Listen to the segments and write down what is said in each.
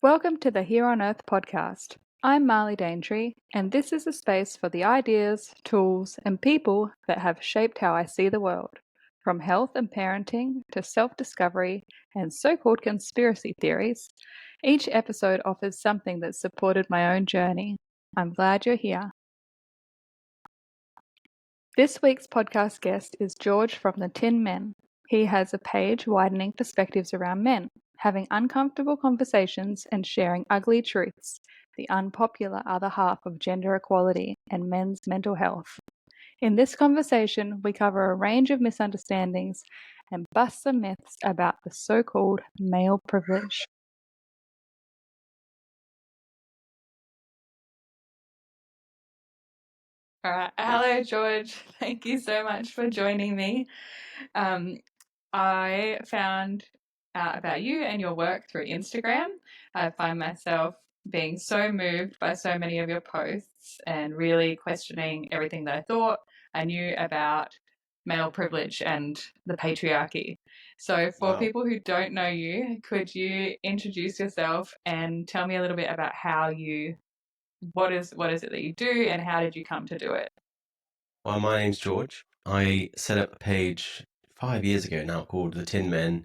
Welcome to the Here on Earth podcast. I'm Marley Daintree, and this is a space for the ideas, tools, and people that have shaped how I see the world. From health and parenting to self discovery and so called conspiracy theories, each episode offers something that supported my own journey. I'm glad you're here. This week's podcast guest is George from the Tin Men. He has a page widening perspectives around men, having uncomfortable conversations and sharing ugly truths, the unpopular other half of gender equality and men's mental health. In this conversation, we cover a range of misunderstandings and bust some myths about the so-called male privilege. All right. Hello, George. Thank you so much for joining me. I found out about you and your work through Instagram. I find myself being so moved by so many of your posts and really questioning everything that I thought I knew about male privilege and the patriarchy. So, for Wow. people who don't know you, could you introduce yourself and tell me a little bit about what is it that you do and how did you come to do it? Well, my name's George. I set up a page 5 years ago now called The Tin Men,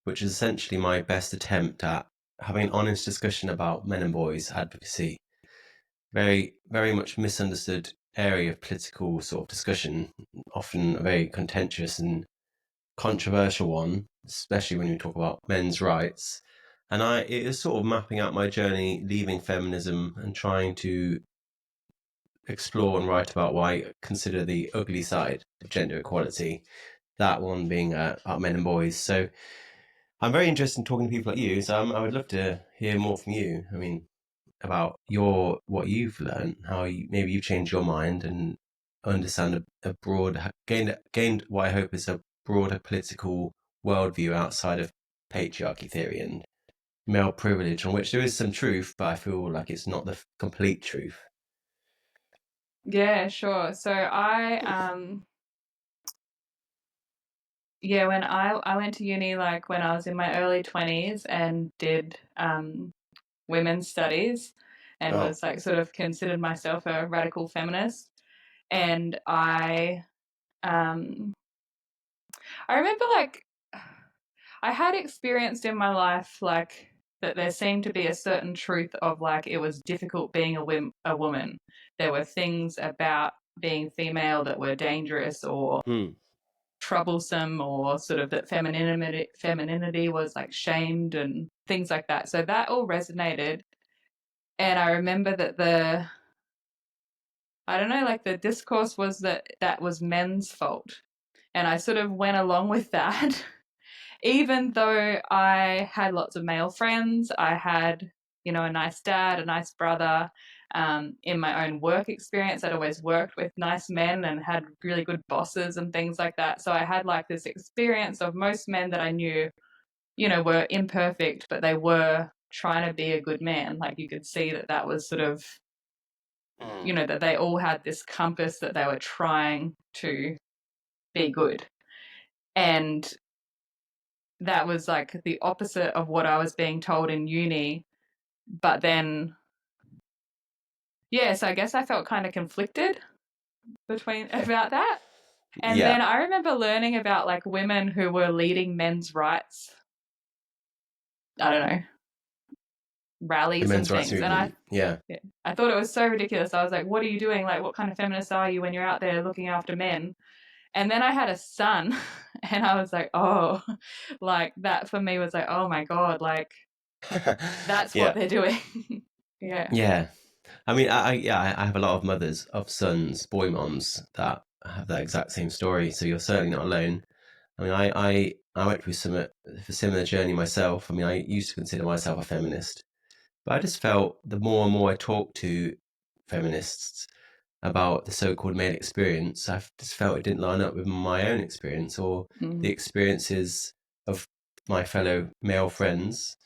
which is essentially my best attempt at having an honest discussion about men and boys advocacy. Very, very much misunderstood area of political sort of discussion, often a very contentious and controversial one, especially when you talk about men's rights. And it is sort of mapping out my journey leaving feminism and trying to explore and write about why I consider the ugly side of gender equality, that one being about men and boys. So I'm very interested in talking to people like you. So I would love to hear more from you. I mean, about what you've learned, how maybe you've changed your mind and understand a broad gained what I hope is a broader political worldview outside of patriarchy theory and male privilege, on which there is some truth, but I feel like it's not the complete truth. Yeah, sure. So when I went to uni, like when I was in my early 20s and did women's studies and Oh, was like sort of considered myself a radical feminist. And um, I remember like I had experienced in my life like that there seemed to be a certain truth of like it was difficult being a woman. There were things about being female that were dangerous or hmm. troublesome or sort of that femininity was like shamed and things like that. So that all resonated. And I remember that I don't know, like the discourse was that was men's fault. And I sort of went along with that. Even though I had lots of male friends, I had, a nice dad, a nice brother. In my own work experience, I'd always worked with nice men and had really good bosses and things like that. So I had like this experience of most men that I knew, were imperfect, but they were trying to be a good man. Like you could see that was sort of, Mm. that they all had this compass that they were trying to be good. And that was like the opposite of what I was being told in uni. But then, yeah, so I guess I felt kind of conflicted between about that. And Yeah, then I remember learning about like women who were leading men's rights, I don't know, the rallies men's and rights things. And movement. Yeah. yeah, I thought it was so ridiculous. I was like, what are you doing? Like, what kind of feminist are you when you're out there looking after men? And then I had a son, and I was like, oh, like that for me was like, oh my God, like that's what Yeah. they're doing. Yeah. Yeah. I mean, I have a lot of mothers of sons, boy moms that have that exact same story. So you're certainly not alone. I mean, I went through a similar journey myself. I mean, I used to consider myself a feminist, but I just felt the more and more I talked to feminists about the so-called male experience, I just felt it didn't line up with my own experience or the Mm. experiences of my fellow male friends.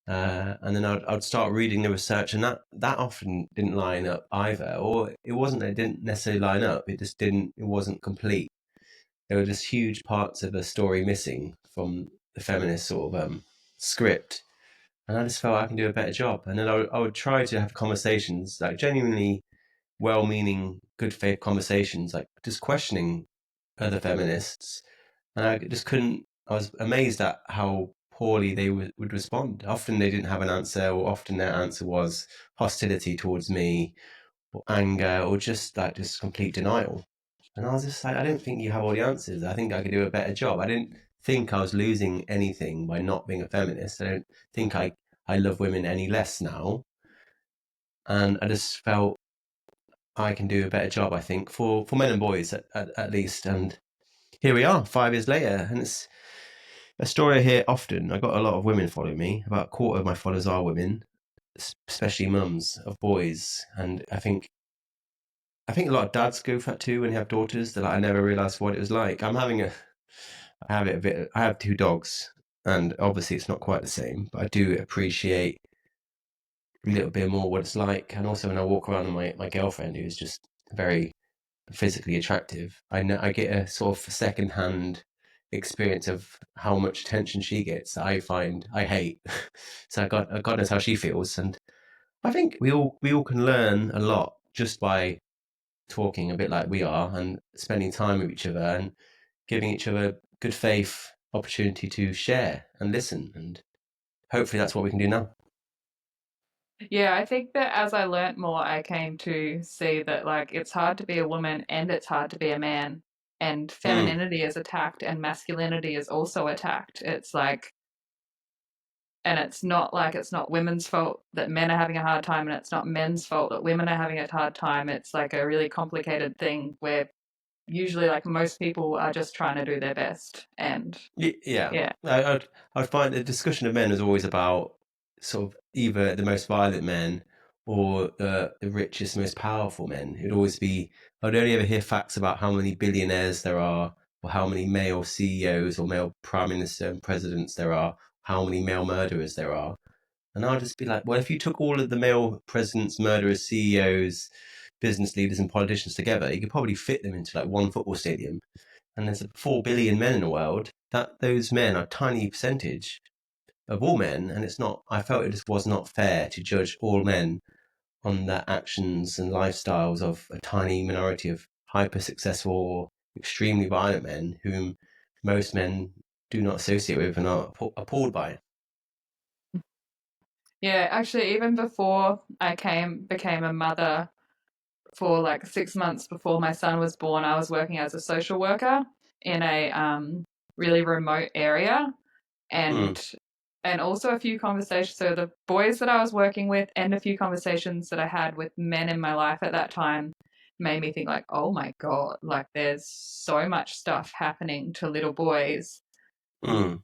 And then I'd start reading the research, and that often didn't line up either. Or it wasn't that it didn't necessarily line up; it wasn't complete. There were just huge parts of the story missing from the feminist sort of script. And I just felt I can do a better job. And then I would try to have conversations, like genuinely well-meaning, good faith conversations, like just questioning other feminists. And I just couldn't. I was amazed at how poorly they would respond. Often they didn't have an answer, or often their answer was hostility towards me, or anger, or just complete denial. And I was just like, I don't think you have all the answers. I think I could do a better job. I didn't think I was losing anything by not being a feminist. I don't think I love women any less now. And I just felt I can do a better job, I think, for men and boys at least. And here we are, 5 years later. And it's a story I hear often. I got a lot of women following me. About a quarter of my followers are women, especially mums of boys. And I think a lot of dads go for that too when you have daughters. They're like, I never realized what it was like. I have two dogs, and obviously it's not quite the same, but I do appreciate a little bit more what it's like. And also when I walk around with my girlfriend, who's just very physically attractive, I know I get a sort of second hand experience of how much attention she gets that I find I hate. So God knows how she feels, and I think we all can learn a lot just by talking a bit like we are and spending time with each other and giving each other good faith opportunity to share and listen. And hopefully that's what we can do now. Yeah, I think that as I learnt more, I came to see that like it's hard to be a woman and it's hard to be a man. And Mm. femininity is attacked and masculinity is also attacked. It's like, and it's not like it's not women's fault that men are having a hard time, and it's not men's fault that women are having a hard time. It's like a really complicated thing where usually, like, most people are just trying to do their best. And Yeah, yeah, I'd find the discussion of men is always about sort of either the most violent men or the richest, most powerful men. It'd always be, I'd only ever hear facts about how many billionaires there are, or how many male CEOs or male prime minister and presidents there are, how many male murderers there are. And I'll just be like, well, if you took all of the male presidents, murderers, CEOs, business leaders, and politicians together, you could probably fit them into like one football stadium. And there's 4 billion men in the world. That those men are a tiny percentage of all men, and it's not. I felt it just was not fair to judge all men on the actions and lifestyles of a tiny minority of hyper successful or extremely violent men, whom most men do not associate with and are appalled by. yeah. Actually, even before I came became a mother, for like 6 months before my son was born, I was working as a social worker in a really remote area, Mm, and also a few conversations. So the boys that I was working with, and a few conversations that I had with men in my life at that time, made me think like, oh my god, like there's so much stuff happening to little boys mm.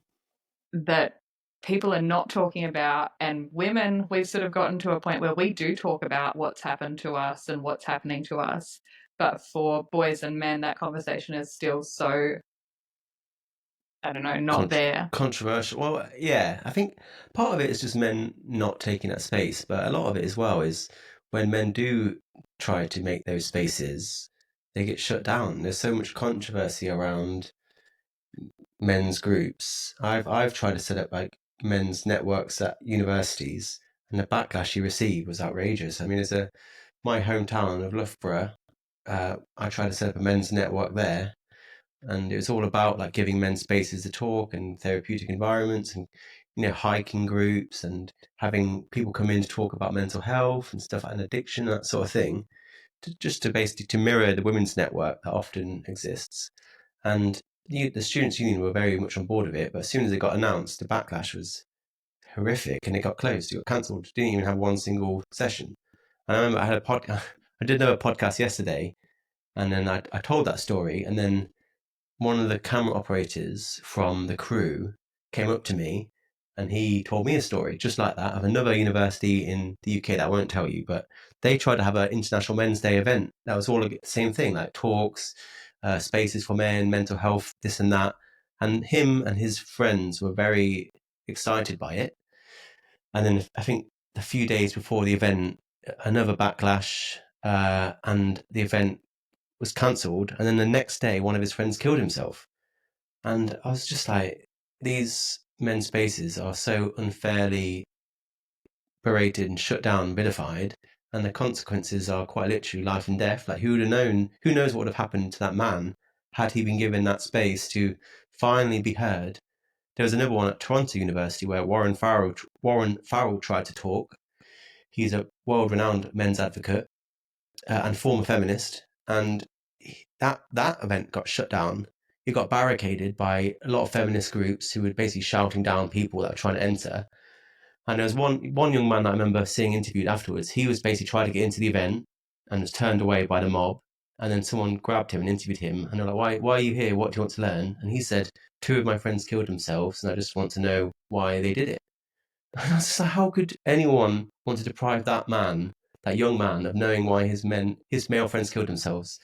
that people are not talking about. And women, we've sort of gotten to a point where we do talk about what's happened to us and what's happening to us, but for boys and men that conversation is still so, I don't know, not there. Controversial. Well, yeah, I think part of it is just men not taking that space, but a lot of it as well is when men do try to make those spaces, they get shut down. There's so much controversy around men's groups. I've tried to set up like men's networks at universities, and the backlash you receive was outrageous. I mean, as a my hometown of Loughborough, I tried to set up a men's network there, and it was all about like giving men spaces to talk and therapeutic environments, and hiking groups, and having people come in to talk about mental health and stuff and addiction, that sort of thing, just to basically to mirror the women's network that often exists. And the students union were very much on board with it, but as soon as it got announced, the backlash was horrific, and it got closed, it got cancelled, didn't even have one single session. And I remember I had a podcast, I did another podcast yesterday, and then I told that story, and then one of the camera operators from the crew came up to me, and he told me a story just like that of another university in the UK that I won't tell you, but they tried to have an International Men's Day event that was all the same thing, like talks, spaces for men, mental health, this and that. And him and his friends were very excited by it. And then I think a few days before the event, another backlash, and the event was cancelled. And then the next day, one of his friends killed himself. And I was just like, these men's spaces are so unfairly berated and shut down, vilified, and the consequences are quite literally life and death. Like, who would have known? Who knows what would have happened to that man had he been given that space to finally be heard? There was another one at Toronto University where Warren Farrell tried to talk. He's a world-renowned men's advocate and former feminist, and that event got shut down. It got barricaded by a lot of feminist groups who were basically shouting down people that were trying to enter. And there was one young man that I remember seeing interviewed afterwards. He was basically trying to get into the event and was turned away by the mob. And then someone grabbed him and interviewed him. And they're like, why are you here? What do you want to learn? And he said, two of my friends killed themselves, and I just want to know why they did it. And I was just like, how could anyone want to deprive that man, that young man, of knowing why his male friends killed themselves?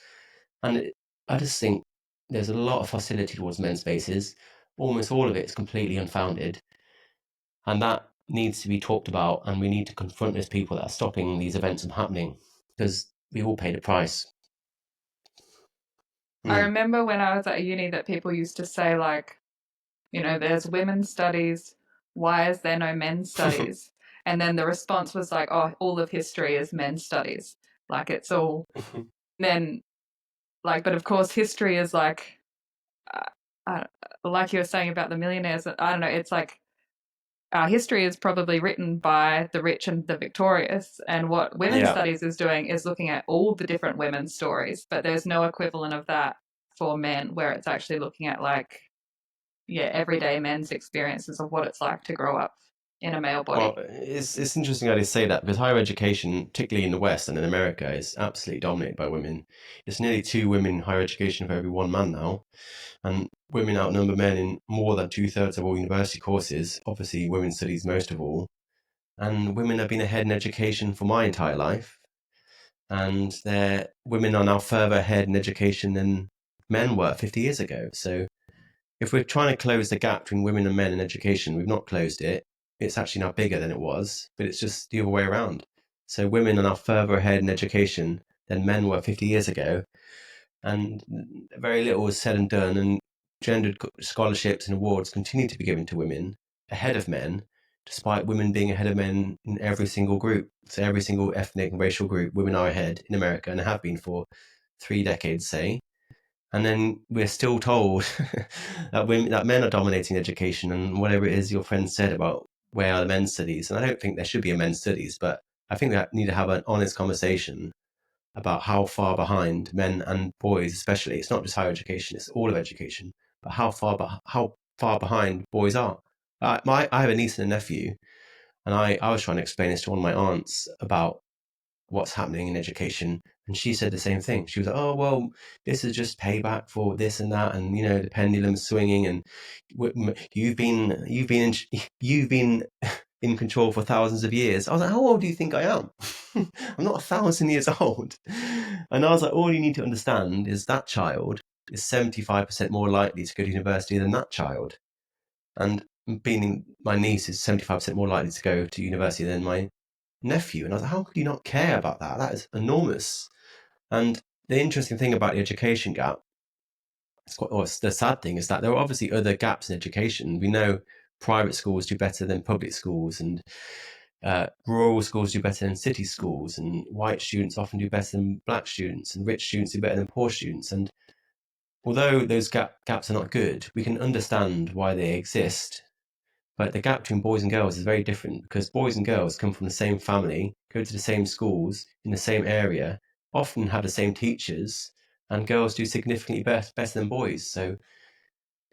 And I just think there's a lot of hostility towards men's spaces. Almost all of it is completely unfounded. And that needs to be talked about, and we need to confront those people that are stopping these events from happening, because we all paid a price. I Mm. remember when I was at uni that people used to say, like, there's women's studies. Why is there no men's studies? And then the response was like, oh, all of history is men's studies. Like, it's all then, like, but of course, history is like, like you were saying about the millionaires. I don't know. It's like our history is probably written by the rich and the victorious. And what women's Yeah. studies is doing is looking at all the different women's stories, but there's no equivalent of that for men, where it's actually looking at, like, everyday men's experiences of what it's like to grow up in a male Well, body. it's interesting how they say that, because higher education, particularly in the West and in America, is absolutely dominated by women. It's nearly 2 women in higher education for every 1 man now, and women outnumber men in more than 2/3 of all university courses. Obviously, women studies most of all, and women have been ahead in education for my entire life. And women are now further ahead in education than men were 50 years ago. So if we're trying to close the gap between women and men in education, we've not closed it. It's actually now bigger than it was, but it's just the other way around. So women are now further ahead in education than men were 50 years ago, and very little is said and done, and gendered scholarships and awards continue to be given to women ahead of men, despite women being ahead of men in every single group. So every single ethnic and racial group, women are ahead in America and have been for 3 decades, say. And then we're still told that men are dominating education, and whatever it is your friend said about where are the men's studies. And I don't think there should be a men's studies, but I think we need to have an honest conversation about how far behind men and boys, especially, it's not just higher education, it's all of education, but how far behind boys are. I have a niece and a nephew, and I was trying to explain this to one of my aunts about what's happening in education, and she said the same thing. She was like, "Oh well, this is just payback for this and that, and the pendulum's swinging, and you've been in control for thousands of years." I was like, "How old do you think I am? I'm not 1,000 years old." And I was like, "All you need to understand is that child is 75% more likely to go to university than that child, and being my niece is 75% more likely to go to university than my nephew." And I was like, how could you not care about that? That is enormous. And the interesting thing about the education gap, or the sad thing, is that there are obviously other gaps in education. We know private schools do better than public schools, and rural schools do better than city schools, and white students often do better than black students, and rich students do better than poor students. And although those gaps are not good, we can understand why they exist. But the gap between boys and girls is very different, because boys and girls come from the same family, go to the same schools in the same area, often have the same teachers, and girls do significantly better than boys. So,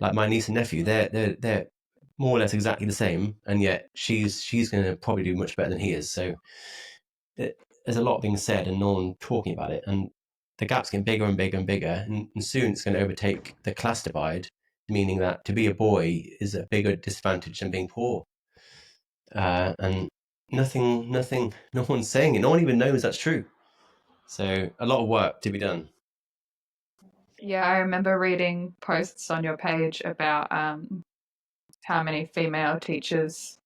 like my niece and nephew, they're more or less exactly the same, and yet she's going to probably do much better than he is. So there's a lot being said and no one talking about it, and the gap's getting bigger and bigger and bigger, and soon it's going to overtake the class divide, meaning that to be a boy is a bigger disadvantage than being poor. And no one's saying it. No one even knows that's true. So a lot of work to be done. Yeah, I remember reading posts on your page about how many female teachers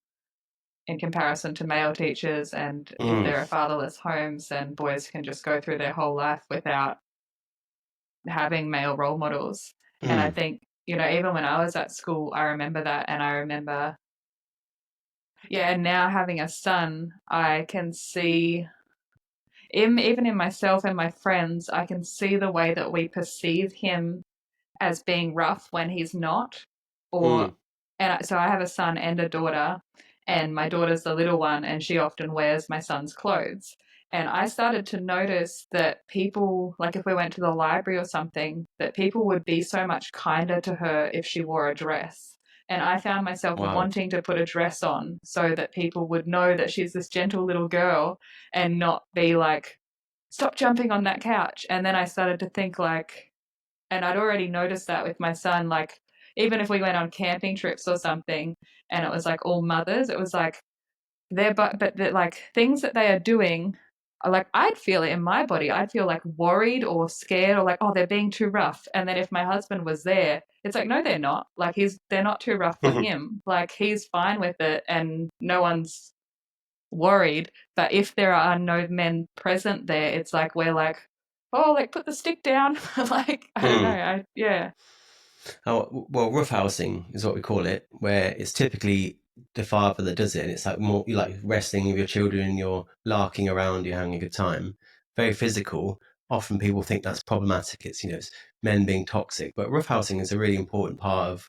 in comparison to male teachers, and if Mm, there are fatherless homes, then boys can just go through their whole life without having male role models. And I mm, think, even when I was at school, I remember that, and I remember Yeah, and now having a son, I can see, even in myself and my friends, I can see the way that we perceive him as being rough when he's not. Or, Mm. and so I have a son and a daughter, and my daughter's the little one, and she often wears my son's clothes. And I started to notice that people, like if we went to the library or something, that people would be so much kinder to her if she wore a dress. And I found myself Wow. wanting to put a dress on so that people would know that she's this gentle little girl and not be like, stop jumping on that couch. And then I started to think, like, and I'd already noticed that with my son, like, even if we went on camping trips or something and it was like all mothers, it was like but they're like things that they are doing, like I'd feel it in my body. I'd feel like worried or scared or like, oh, they're being too rough. And then if my husband was there, it's like, no, they're not. Like they're not too rough for him. Like he's fine with it and no one's worried. But if there are no men present there, it's like we're like, oh, like put the stick down. Like I don't know. Mm. Yeah. Oh, well, roughhousing is what we call it, where it's typically the father that does it, and it's like more you like wrestling with your children, you're larking around, you're having a good time, very physical. Often people think that's problematic. It's it's men being toxic, but roughhousing is a really important part of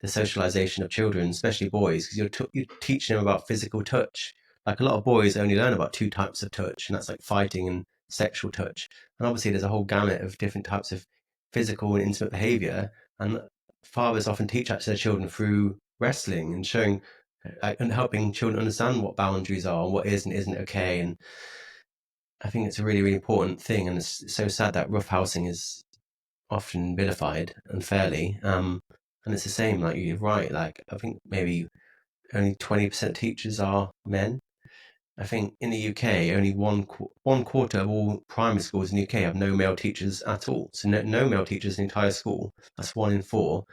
the socialization of children, especially boys, because you're teaching them about physical touch. Like a lot of boys only learn about two types of touch, and that's like fighting and sexual touch. And obviously, there's a whole gamut of different types of physical and intimate behavior. And fathers often teach that to their children through wrestling and showing and helping children understand what boundaries are and what is and isn't okay. And I think it's a really, really important thing. And it's so sad that roughhousing is often vilified unfairly. And it's the same, like you're right. Like I think maybe only 20% of teachers are men. I think in the UK, only one quarter of all primary schools in the UK have no male teachers at all. So no male teachers in the entire school. That's 1 in 4,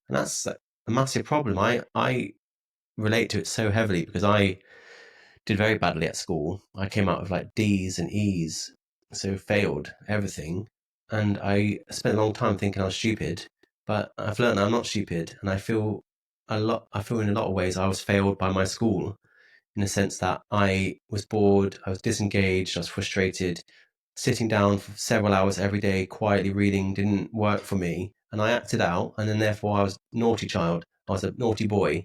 and that's a massive problem. I relate to it so heavily because I did very badly at school. I came out with like D's and E's, so failed everything. And I spent a long time thinking I was stupid, but I've learned I'm not stupid, and I feel in a lot of ways I was failed by my school in the sense that I was bored, I was disengaged, I was frustrated. Sitting down for several hours every day, quietly reading, didn't work for me, and I acted out, and then therefore I was a naughty child. I was a naughty boy,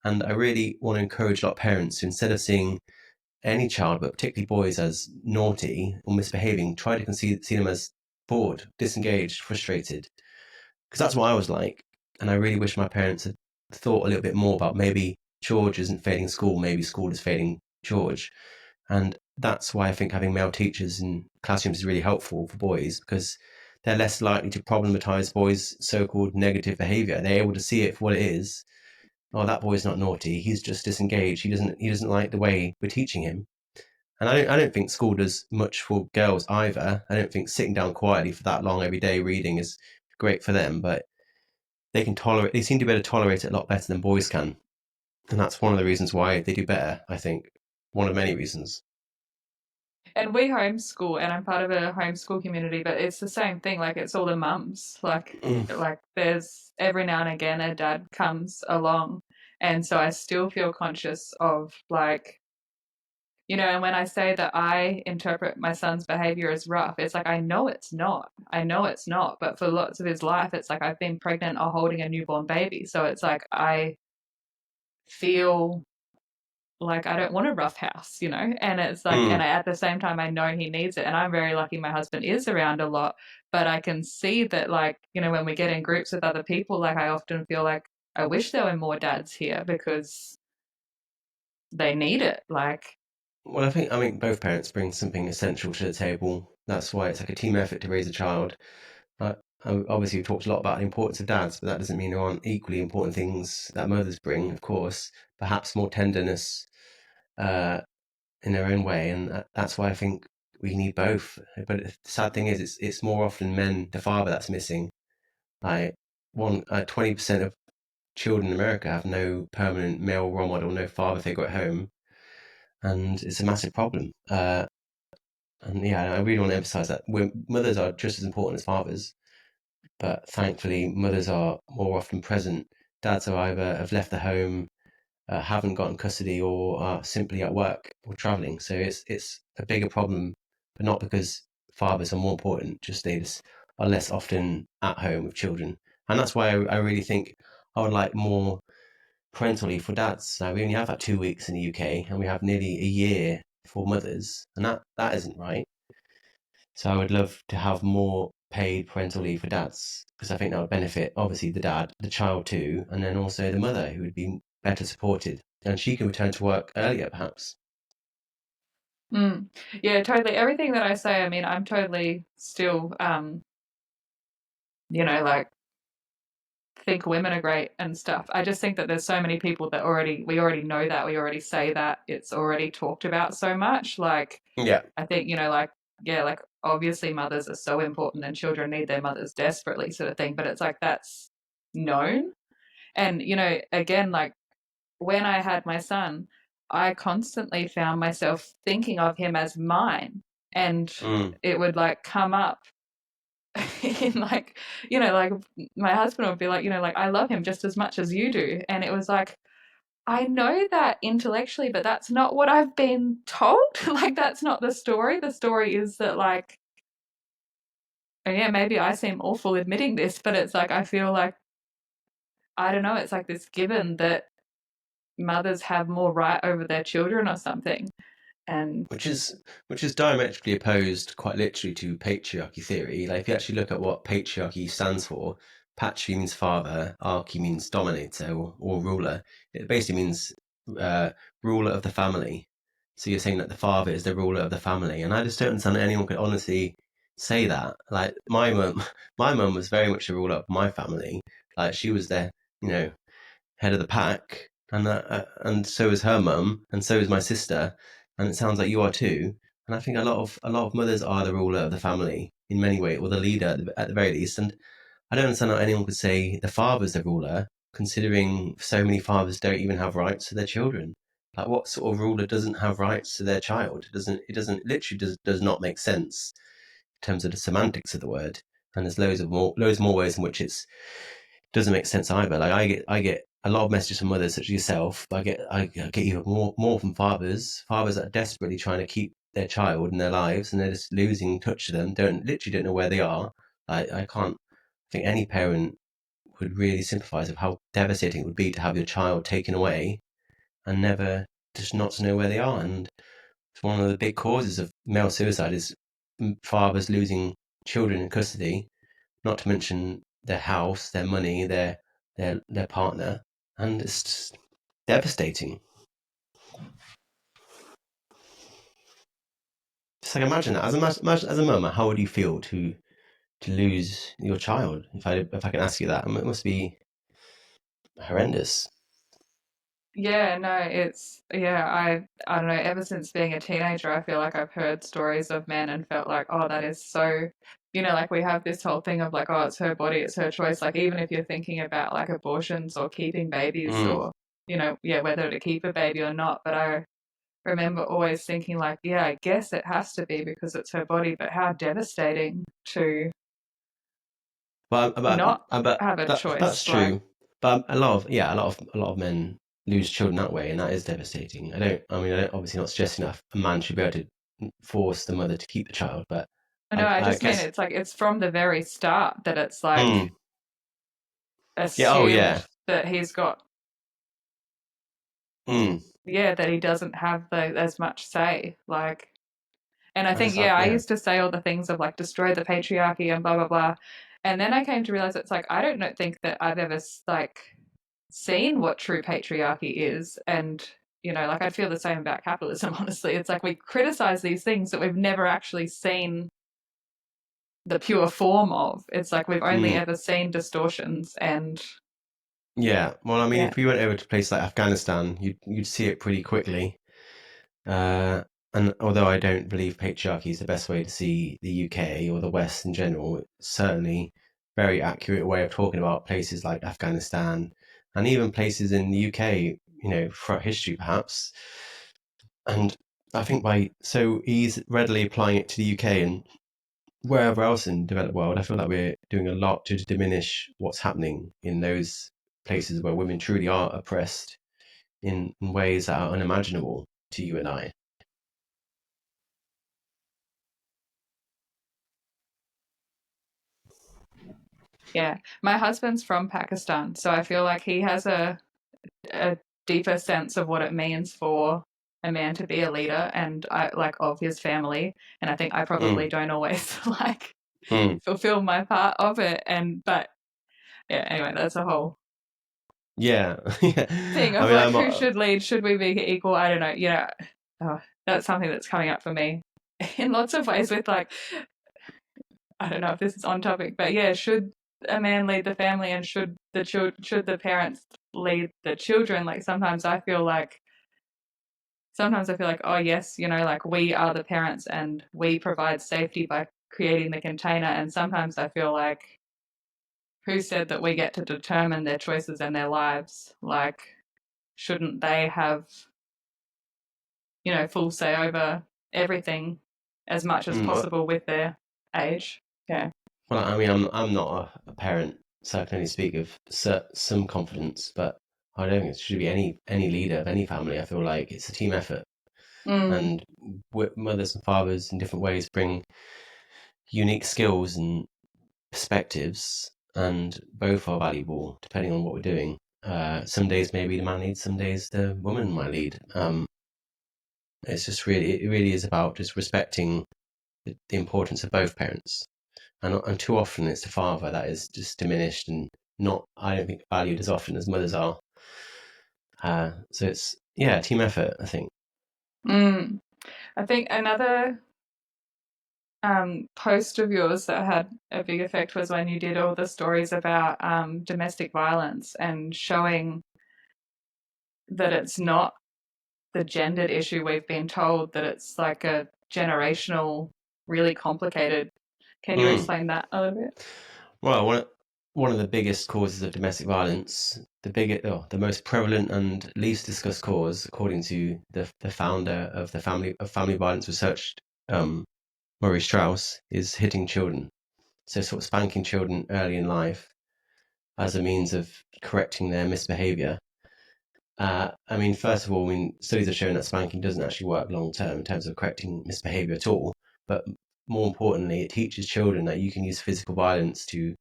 and I really want to encourage a lot of parents to, instead of seeing any child, but particularly boys, as naughty or misbehaving, try to see them as bored, disengaged, frustrated. Because that's what I was like. And I really wish my parents had thought a little bit more about maybe George isn't failing school, maybe school is failing George. And that's why I think having male teachers in classrooms is really helpful for boys because they're less likely to problematize boys' so called negative behavior. They're able to see it for what it is. Oh, that boy's not naughty. He's just disengaged. He doesn't like the way we're teaching him. And I don't think school does much for girls either. I don't think sitting down quietly for that long every day reading is great for them, but they seem to be able to tolerate it a lot better than boys can. And that's one of the reasons why they do better, I think. One of many reasons. And we homeschool, and I'm part of a homeschool community, but it's the same thing. Like it's all the mums. Mm. Like there's every now and again a dad comes along, and so I still feel conscious of like, and when I say that I interpret my son's behavior as rough, it's like I know it's not. I know it's not. But for lots of his life, it's like I've been pregnant or holding a newborn baby, so it's like I feel like I don't want a rough house, and it's like, and Mm. at the same time I know he needs it, and I'm very lucky my husband is around a lot, but I can see that, like, when we get in groups with other people, like I often feel like I wish there were more dads here because they need it, like. Well, I think both parents bring something essential to the table. That's why it's like a team effort to raise a child. But obviously, we've talked a lot about the importance of dads, but that doesn't mean there aren't equally important things that mothers bring, of course. Perhaps more tenderness uh, in their own way, and that's why I think we need both. But the sad thing is, it's more often men, the father, that's missing. Like 20% of children in America have no permanent male role model, no father figure at home, and it's a massive problem. And yeah, I really want to emphasize that mothers are just as important as fathers, but thankfully, mothers are more often present. Dads are either have left the home haven't gotten custody or are simply at work or traveling. So it's a bigger problem, but not because fathers are more important, just they just are less often at home with children. And that's why I really think I would like more parental leave for dads. Now, we only have that 2 weeks in the UK, and we have nearly a year for mothers, and that isn't right. So I would love to have more paid parental leave for dads because I think that would benefit obviously the dad, the child too, and then also the mother who would be better supported, and she can return to work earlier perhaps. Mm. Yeah, totally. Everything that I say, I mean, I'm totally still, like think women are great and stuff. I just think that there's so many people that we already know that, we already say that, it's already talked about so much. Like, Yeah, I think, like, yeah, like obviously mothers are so important and children need their mothers desperately, sort of thing. But it's like that's known. And, again, like when I had my son, I constantly found myself thinking of him as mine. And mm. it would like come up in like, like my husband would be like, like I love him just as much as you do. And it was like, I know that intellectually, but that's not what I've been told. Like, that's not the story. The story is that, like, and yeah, maybe I seem awful admitting this, but it's like, I feel like, I don't know, it's like this given that mothers have more right over their children or something. And which is diametrically opposed, quite literally, to patriarchy theory. Like if you actually look at what patriarchy stands for, patri means father, archy means dominator or ruler. It basically means uh, ruler of the family. So you're saying that the father is the ruler of the family, and I just don't understand that anyone could honestly say that. Like my mum, my mum was very much the ruler of my family. Like she was the, you know, head of the pack, and so is her mum, and so is my sister, and it sounds like you are too. And I think a lot of mothers are the ruler of the family in many ways, or the leader at the very least. And I don't understand how anyone could say the father's the ruler, considering so many fathers don't even have rights to their children. Like what sort of ruler doesn't have rights to their child? It doesn't literally does not make sense in terms of the semantics of the word. And there's loads more ways in which it's doesn't make sense either. Like I get a lot of messages from mothers such as yourself. But I get even more from fathers that are desperately trying to keep their child in their lives, and they're just losing touch with them. Don't know where they are. I can't think any parent would really sympathise with how devastating it would be to have your child taken away and never just not to know where they are. And it's one of the big causes of male suicide is fathers losing children in custody, not to mention their house, their money, their partner, and it's just devastating. Just like imagine that as a mum, how would you feel to lose your child? If I can ask you that, it must be horrendous. yeah, no, yeah, I don't know, ever since being a teenager, I feel like I've heard stories of men and felt like, oh, that is so, like we have this whole thing of like, oh, it's her body, it's her choice. Like even if you're thinking about like abortions or keeping babies Mm. or, yeah, whether to keep a baby or not. But I remember always thinking like, yeah, I guess it has to be because it's her body, but how devastating to But not have a that's choice. Like, true. But a lot of men lose children that way, and that is devastating. I mean, obviously not suggesting that a man should be able to force the mother to keep the child, but no, I I just mean guess. it's like it's from the very start that it's like Mm, yeah. Oh assumed yeah. that he's got, Mm, yeah, that he doesn't have as much say. Like, and I think, yeah, I yeah. used to say all the things of like destroy the patriarchy and blah blah blah, and then I came to realize it's like I don't think that I've ever like seen what true patriarchy is. And like I feel the same about capitalism. Honestly, it's like we criticize these things that we've never actually seen the pure form of. It's like we've only Mm. ever seen distortions. And Yeah, well, I mean, yeah, if we went over to a place like Afghanistan, you'd see it pretty quickly. Uh, and although I don't believe patriarchy is the best way to see the UK or the West in general, it's certainly a very accurate way of talking about places like Afghanistan and even places in the UK, throughout history perhaps. And I think by so easy readily applying it to the UK and wherever else in the developed world, I feel like we're doing a lot to diminish what's happening in those places where women truly are oppressed in ways that are unimaginable to you and I. Yeah. My husband's from Pakistan, so I feel like he has a deeper sense of what it means for a man to be a leader and like of his family. And I think I Mm, probably don't always like mm. fulfill my part of it. But yeah, anyway, that's a whole Yeah, yeah. thing I of mean, like who should lead, should we be equal? I don't know. Oh, that's something that's coming up for me in lots of ways with like, I don't know if this is on topic, but yeah, should a man lead the family and should the parents lead the children? Like sometimes I feel like, oh yes, like we are the parents and we provide safety by creating the container, and sometimes I feel like who said that we get to determine their choices and their lives? Like, shouldn't they have, full say over everything as much as mm, possible with their age? Yeah. well, I mean, I'm not a parent, so I can only speak of some confidence, but I don't think it should be any leader of any family. I feel like it's a team effort, Mm. and mothers and fathers in different ways bring unique skills and perspectives, and both are valuable depending on what we're doing. Some days maybe the man leads, some days the woman might lead. It really is about just respecting the importance of both parents. And too often it's the father that is just diminished and not, I don't think, valued as often as mothers are. So it's, yeah, team effort, I think. Mm. I think another post of yours that had a big effect was when you did all the stories about domestic violence and showing that it's not the gendered issue we've been told, that it's like a generational, really complicated. Can you Mm. explain that a little bit? Well, one of the biggest causes of domestic violence, the most prevalent and least discussed cause, according to the founder of the family violence research, um, Murray Strauss, is hitting children. So sort of spanking children early in life as a means of correcting their misbehavior. I mean, first of all, studies have shown that spanking doesn't actually work long term in terms of correcting misbehavior at all. But more importantly, it teaches children that you can use physical violence to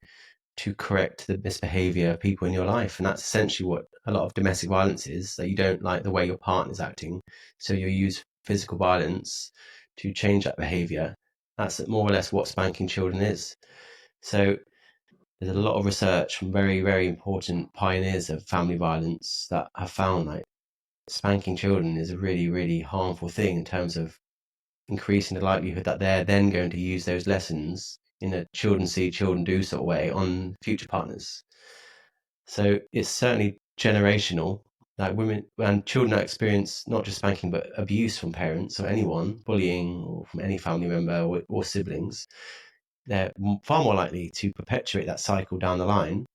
correct the misbehavior of people in your life. And that's essentially what a lot of domestic violence is, that you don't like the way your partner's acting. So you use physical violence to change that behavior. That's more or less what spanking children is. So there's a lot of research from very, very important pioneers of family violence that have found like spanking children is a really, really harmful thing in terms of increasing the likelihood that they're then going to use those lessons in a children see, children do sort of way on future partners. So it's certainly generational. Like women and children that experience not just spanking but abuse from parents or anyone, bullying or from any family member or siblings, they're far more likely to perpetuate that cycle down the line.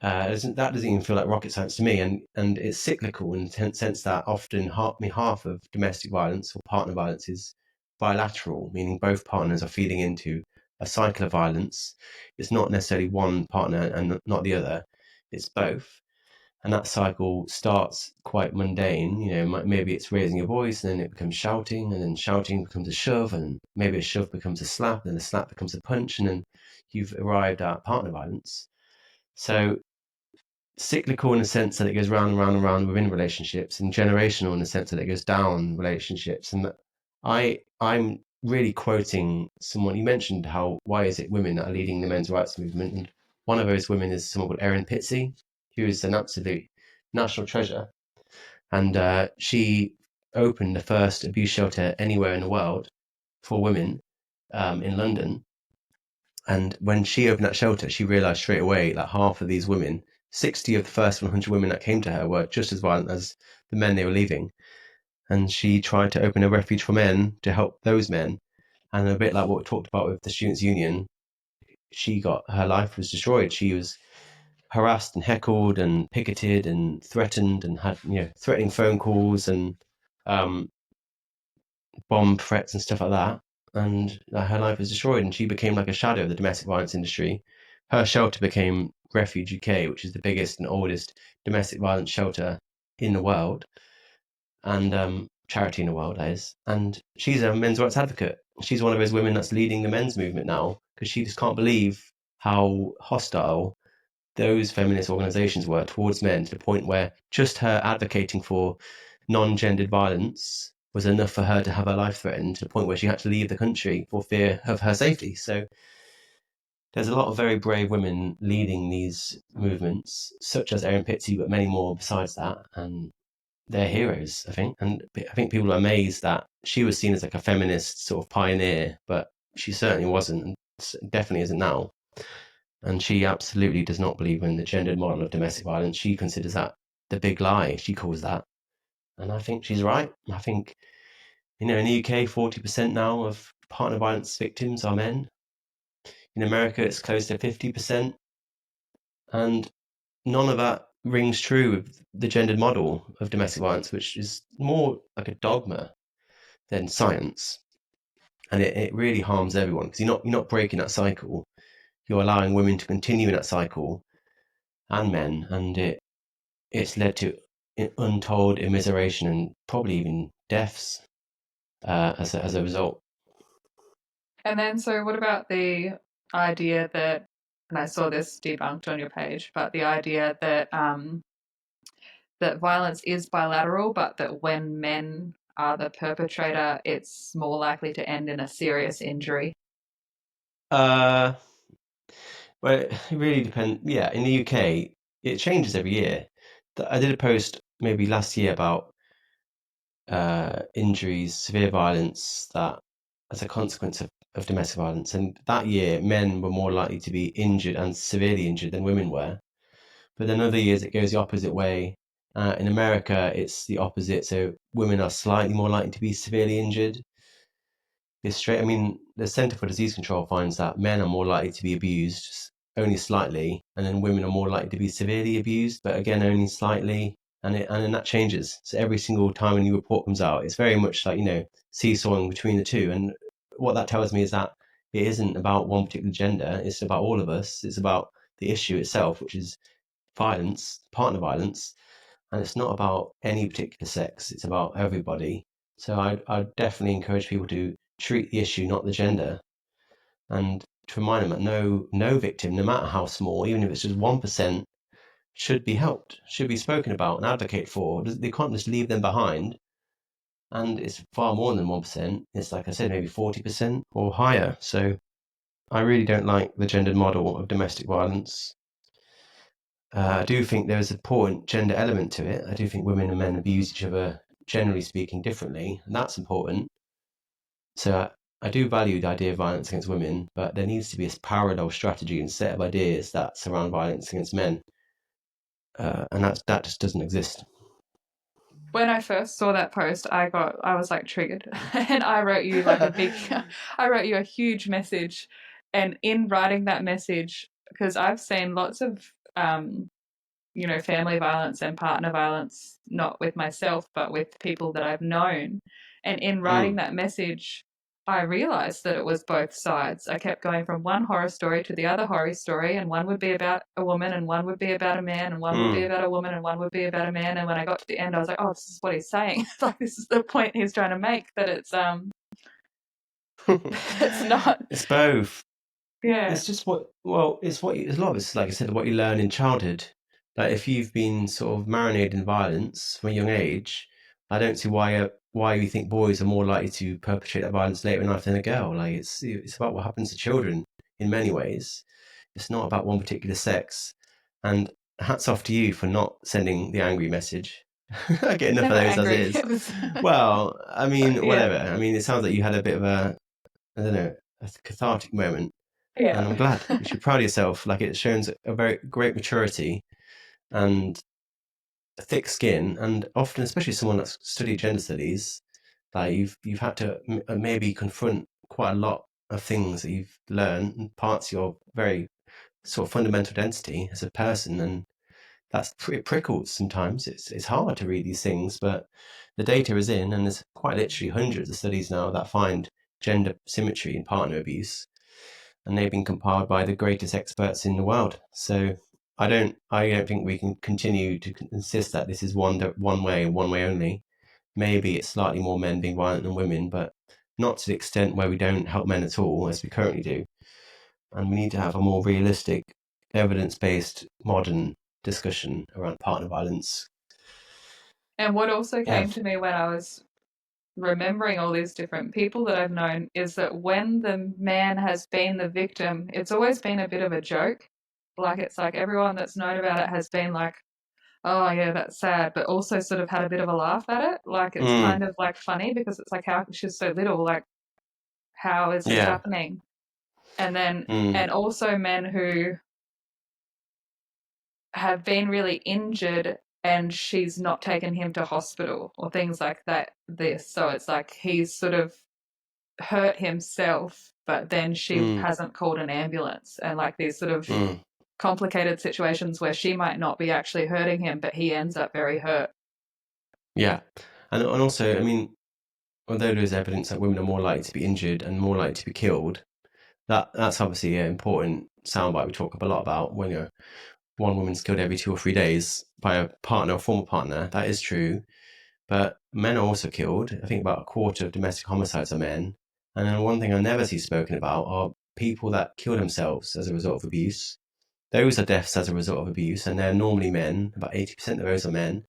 That doesn't even feel like rocket science to me, and it's cyclical in the sense that often half of domestic violence or partner violence is bilateral, meaning both partners are feeding into a cycle of violence. It's not necessarily one partner and not the other; it's both. And that cycle starts quite mundane. Maybe it's raising your voice, and then it becomes shouting, and then shouting becomes a shove, and maybe a shove becomes a slap, and then a slap becomes a punch, and then you've arrived at partner violence. So cyclical in the sense that it goes round and round and round within relationships, and generational in the sense that it goes down relationships. And I'm really quoting someone. You mentioned how why is it women that are leading the men's rights movement, and one of those women is someone called Erin Pitsey, who is an absolute national treasure, and she opened the first abuse shelter anywhere in the world for women in London. And when she opened that shelter, she realized straight away that half of these women, 60 of the first 100 women that came to her, were just as violent as the men they were leaving. And she tried to open a refuge for men to help those men. And a bit like what we talked about with the Students' Union, her life was destroyed. She was harassed and heckled and picketed and threatened and had, threatening phone calls and um, bomb threats and stuff like that. And her life was destroyed, and she became like a shadow of the domestic violence industry. Her shelter became Refuge UK, which is the biggest and oldest domestic violence shelter in the world, and charity in the world, that is. And she's a men's rights advocate. She's one of those women that's leading the men's movement now because she just can't believe how hostile those feminist organizations were towards men, to the point where just her advocating for non-gendered violence was enough for her to have her life threatened, to the point where she had to leave the country for fear of her safety. So there's a lot of very brave women leading these movements, such as Erin Pizzey, but many more besides that. And they're heroes, I think. And I think people are amazed that she was seen as like a feminist sort of pioneer, but she certainly wasn't, and definitely isn't now. And she absolutely does not believe in the gendered model of domestic violence. She considers that the big lie, she calls that. And I think she's right. I think, in the UK, 40% now of partner violence victims are men. In America, it's close to 50%. And none of that rings true with the gendered model of domestic violence, which is more like a dogma than science. And it really harms everyone because you're not breaking that cycle. You're allowing women to continue in that cycle, and men, and it's led to untold immiseration and probably even deaths as a result. And then, so what about the idea that, and I saw this debunked on your page, but the idea that that violence is bilateral, but that when men are the perpetrator, it's more likely to end in a serious injury. Uh, well, it really depends. Yeah, in the UK, it changes every year. I did a post maybe last year about injuries, severe violence that as a consequence of domestic violence. And that year, men were more likely to be injured and severely injured than women were. But then other years, it goes the opposite way. In America, it's the opposite. So women are slightly more likely to be severely injured. I mean, the Centre for Disease Control finds that men are more likely to be abused only slightly, and then women are more likely to be severely abused, but again only slightly. And then that changes. So every single time a new report comes out, it's very much like seesawing between the two. And what that tells me is that it isn't about one particular gender. It's about all of us. It's about the issue itself, which is violence, partner violence, and it's not about any particular sex. It's about everybody. So I definitely encourage people to treat the issue, not the gender, and to remind them that no victim, no matter how small, even if it's just 1%, should be helped, should be spoken about and advocate for. They can't just leave them behind. And it's far more than 1%. It's like I said, maybe 40% or higher. So I really don't like the gendered model of domestic violence. I do think there is an important gender element to it. I do think women and men abuse each other, generally speaking, differently, and that's important. So I do value the idea of violence against women, but there needs to be a parallel strategy and set of ideas that surround violence against men, and that just doesn't exist. When I first saw that post, I was like triggered, and I wrote you like a big, I wrote you a huge message, and in writing that message, because I've seen lots of family violence and partner violence, not with myself, but with people that I've known. And in writing Mm, that message, I realized that it was both sides. I kept going from one horror story to the other horror story, and one would be about a woman, and one would be about a man, and one would be mm. about a woman, and one would be about a man. And when I got to the end, I was like, oh, this is what he's saying. Like, this is the point he's trying to make, that it's not. It's both. Yeah. It's just it's a lot of it's like I said, what you learn in childhood. Like if you've been sort of marinated in violence from a young age, I don't see why you think boys are more likely to perpetrate that violence later in life than a girl. Like it's about what happens to children in many ways. It's not about one particular sex. And hats off to you for not sending the angry message. I get It's enough of never those as angry. is. It was, Well, I mean, yeah, whatever. I mean, it sounds like you had a bit of I don't know, a cathartic moment, and yeah. I'm glad. You should be proud of yourself. Like it shows a very great maturity and a thick skin, and often, especially someone that's studied gender studies, like you've had to maybe confront quite a lot of things that you've learned and parts of your very sort of fundamental identity as a person, and it prickles sometimes. It's hard to read these things, but the data is in, and there's quite literally hundreds of studies now that find gender symmetry in partner abuse, and they've been compiled by the greatest experts in the world. So I don't think we can continue to insist that this is one way and one way only. Maybe it's slightly more men being violent than women, but not to the extent where we don't help men at all, as we currently do. And we need to have a more realistic, evidence-based, modern discussion around partner violence. And what also Yeah. came to me when I was remembering all these different people that I've known is that when the man has been the victim, it's always been a bit of a joke. Like it's like everyone that's known about it has been like, oh yeah, that's sad, but also sort of had a bit of a laugh at it. Like it's Mm, kind of like funny because it's like how she's so little, like how is this yeah. happening? And then Mm, and also men who have been really injured and she's not taken him to hospital or things like that. This so it's like he's sort of hurt himself, but then she mm, hasn't called an ambulance, and like these sort of mm, complicated situations where she might not be actually hurting him, but he ends up very hurt. yeah. And also, I mean, although there's evidence that women are more likely to be injured and more likely to be killed, that's obviously an important soundbite we talk a lot about when one woman's killed every 2 or 3 days by a partner or former partner. That is true. But men are also killed. I think about a quarter of domestic homicides are men. And then one thing I never see spoken about are people that kill themselves as a result of abuse. Those are deaths as a result of abuse, and they're normally men. About 80% of those are men.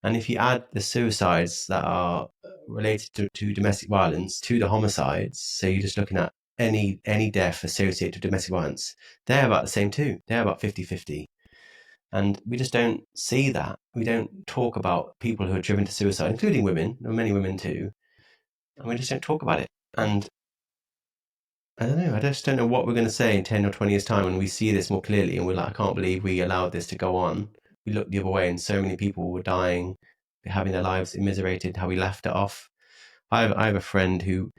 And if you add the suicides that are related to domestic violence to the homicides, so you're just looking at any death associated with domestic violence, they're about the same too. They're about 50-50. And we just don't see that. We don't talk about people who are driven to suicide, including women, or many women too. And we just don't talk about it. And I don't know, I just don't know what we're going to say in 10 or 20 years' time when we see this more clearly and we're like, I can't believe we allowed this to go on. We looked the other way and so many people were dying, having their lives immiserated, how we left it off. I have a friend who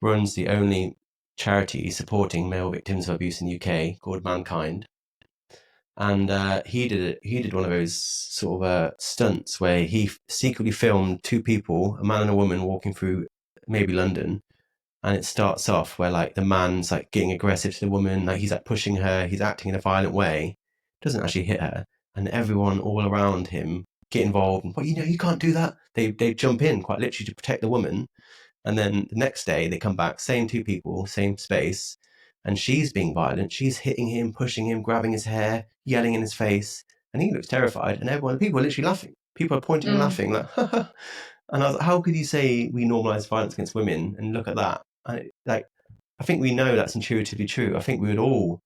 runs the only charity supporting male victims of abuse in the UK called Mankind. And he did one of those sort of stunts where he secretly filmed two people, a man and a woman, walking through maybe London, and it starts off where like the man's like getting aggressive to the woman, like he's like pushing her, he's acting in a violent way, doesn't actually hit her, and everyone all around him get involved and, but you can't do that. They jump in quite literally to protect the woman, and then the next day they come back, same two people, same space, and she's being violent. She's hitting him, pushing him, grabbing his hair, yelling in his face, and he looks terrified. And people are literally laughing. People are pointing and Mm. laughing, like, and I was like, how could you say we normalize violence against women? And look at that. I think we know that's intuitively true. I think we would all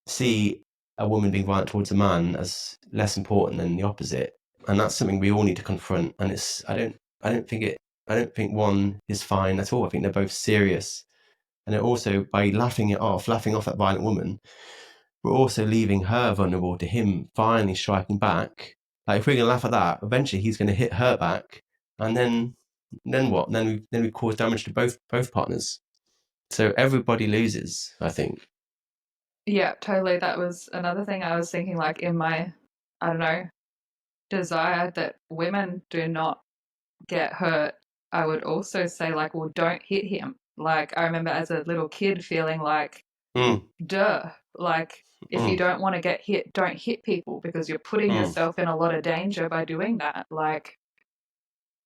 see a woman being violent towards a man as less important than the opposite, and that's something we all need to confront. And it's I don't think one is fine at all. I think they're both serious, and it also by laughing off that violent woman, we're also leaving her vulnerable to him finally striking back. Like if we're gonna laugh at that, eventually he's gonna hit her back, and then what? Then we cause damage to both partners. So everybody loses, I think. Yeah, totally. That was another thing I was thinking, like in my, I don't know, desire that women do not get hurt. I would also say, like, well, don't hit him. Like, I remember as a little kid feeling like, Mm, duh, like, if you mm, don't want to get hit, don't hit people because you're putting mm. yourself in a lot of danger by doing that. Like,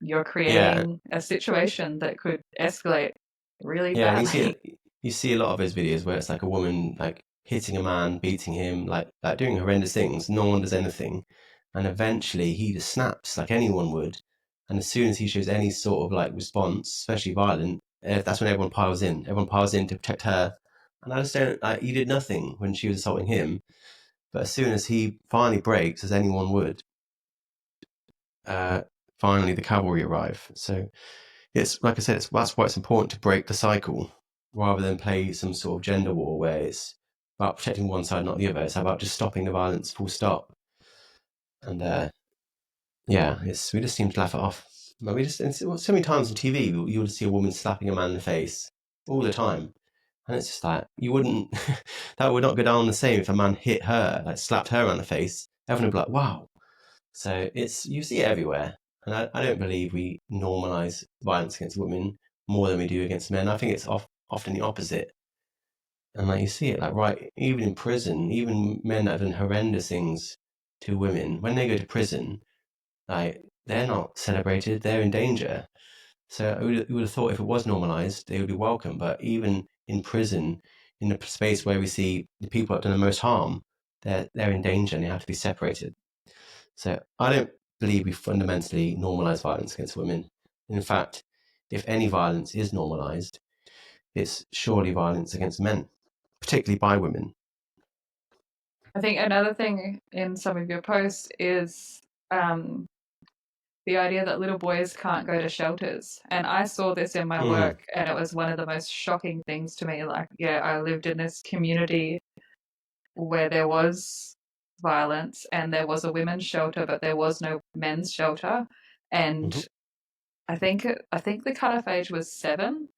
you're Yeah, creating a situation that could escalate really yeah, and badly. you see a lot of those videos where it's like a woman like hitting a man, beating him, like doing horrendous things. No one does anything, and eventually he just snaps like anyone would. And as soon as he shows any sort of like response, especially violent, that's when everyone piles in. Everyone piles in to protect her. And I just don't like he did nothing when she was assaulting him, but as soon as he finally breaks, as anyone would, uh, finally the cavalry arrive. So it's like I said, that's why it's important to break the cycle rather than play some sort of gender war where it's about protecting one side, not the other. It's about just stopping the violence, full stop. And yeah, we just seem to laugh it off. But we just and so many times on TV you would see a woman slapping a man in the face all the time, and it's just like you wouldn't that would not go down the same if a man hit her, like slapped her on the face. Everyone would be like, wow. So it's you see it everywhere, and I don't believe we normalise violence against women more than we do against men. I think it's often the opposite. And like you see it, like right, even in prison, even men that have done horrendous things to women, when they go to prison, like they're not celebrated, they're in danger. So you would have thought if it was normalized, they would be welcome. But even in prison, in the space where we see the people that have done the most harm, they're in danger and they have to be separated. So I don't believe we fundamentally normalize violence against women. In fact, if any violence is normalized, it's surely violence against men, particularly by women. I think another thing in some of your posts is um, the idea that little boys can't go to shelters. And I saw this in my Mm, work, and it was one of the most shocking things to me. Like, yeah, I lived in this community where there was violence and there was a women's shelter, but there was no men's shelter. hmm. And I think the cutoff age was 7,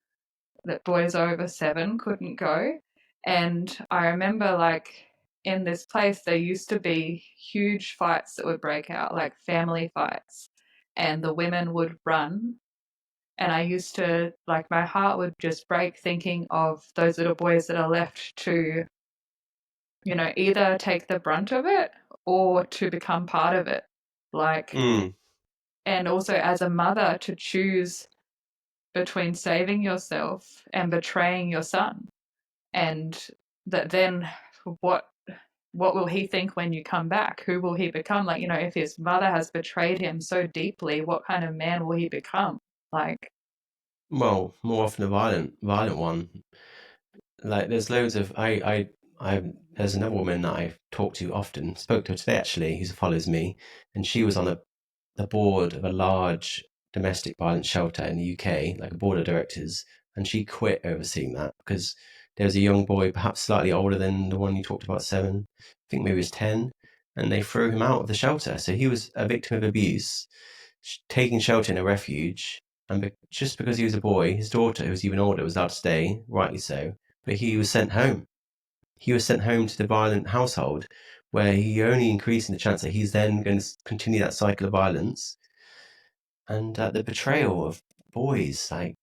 that boys over 7 couldn't go. And I remember, like, in this place, there used to be huge fights that would break out, like family fights, and the women would run. And I used to, like, my heart would just break thinking of those little boys that are left to, either take the brunt of it or to become part of it. Like, Mm. and also as a mother to choose between saving yourself and betraying your son. And that then what what will he think when you come back? Who will he become? Like, if his mother has betrayed him so deeply, what kind of man will he become? Like, Well, more often a violent one. Like there's loads of there's another woman that I talk to often, spoke to her today actually, who follows me, and she was on the board of a large domestic violence shelter in the UK, like a board of directors, and she quit overseeing that because there was a young boy, perhaps slightly older than the one you talked about, 7, I think maybe he was 10, and they threw him out of the shelter. So he was a victim of abuse, taking shelter in a refuge, and just because he was a boy, his daughter, who was even older, was allowed to stay, rightly so, but he was sent home. He was sent home to the violent household, where he only increasing the chance that he's then going to continue that cycle of violence. And the betrayal of boys, like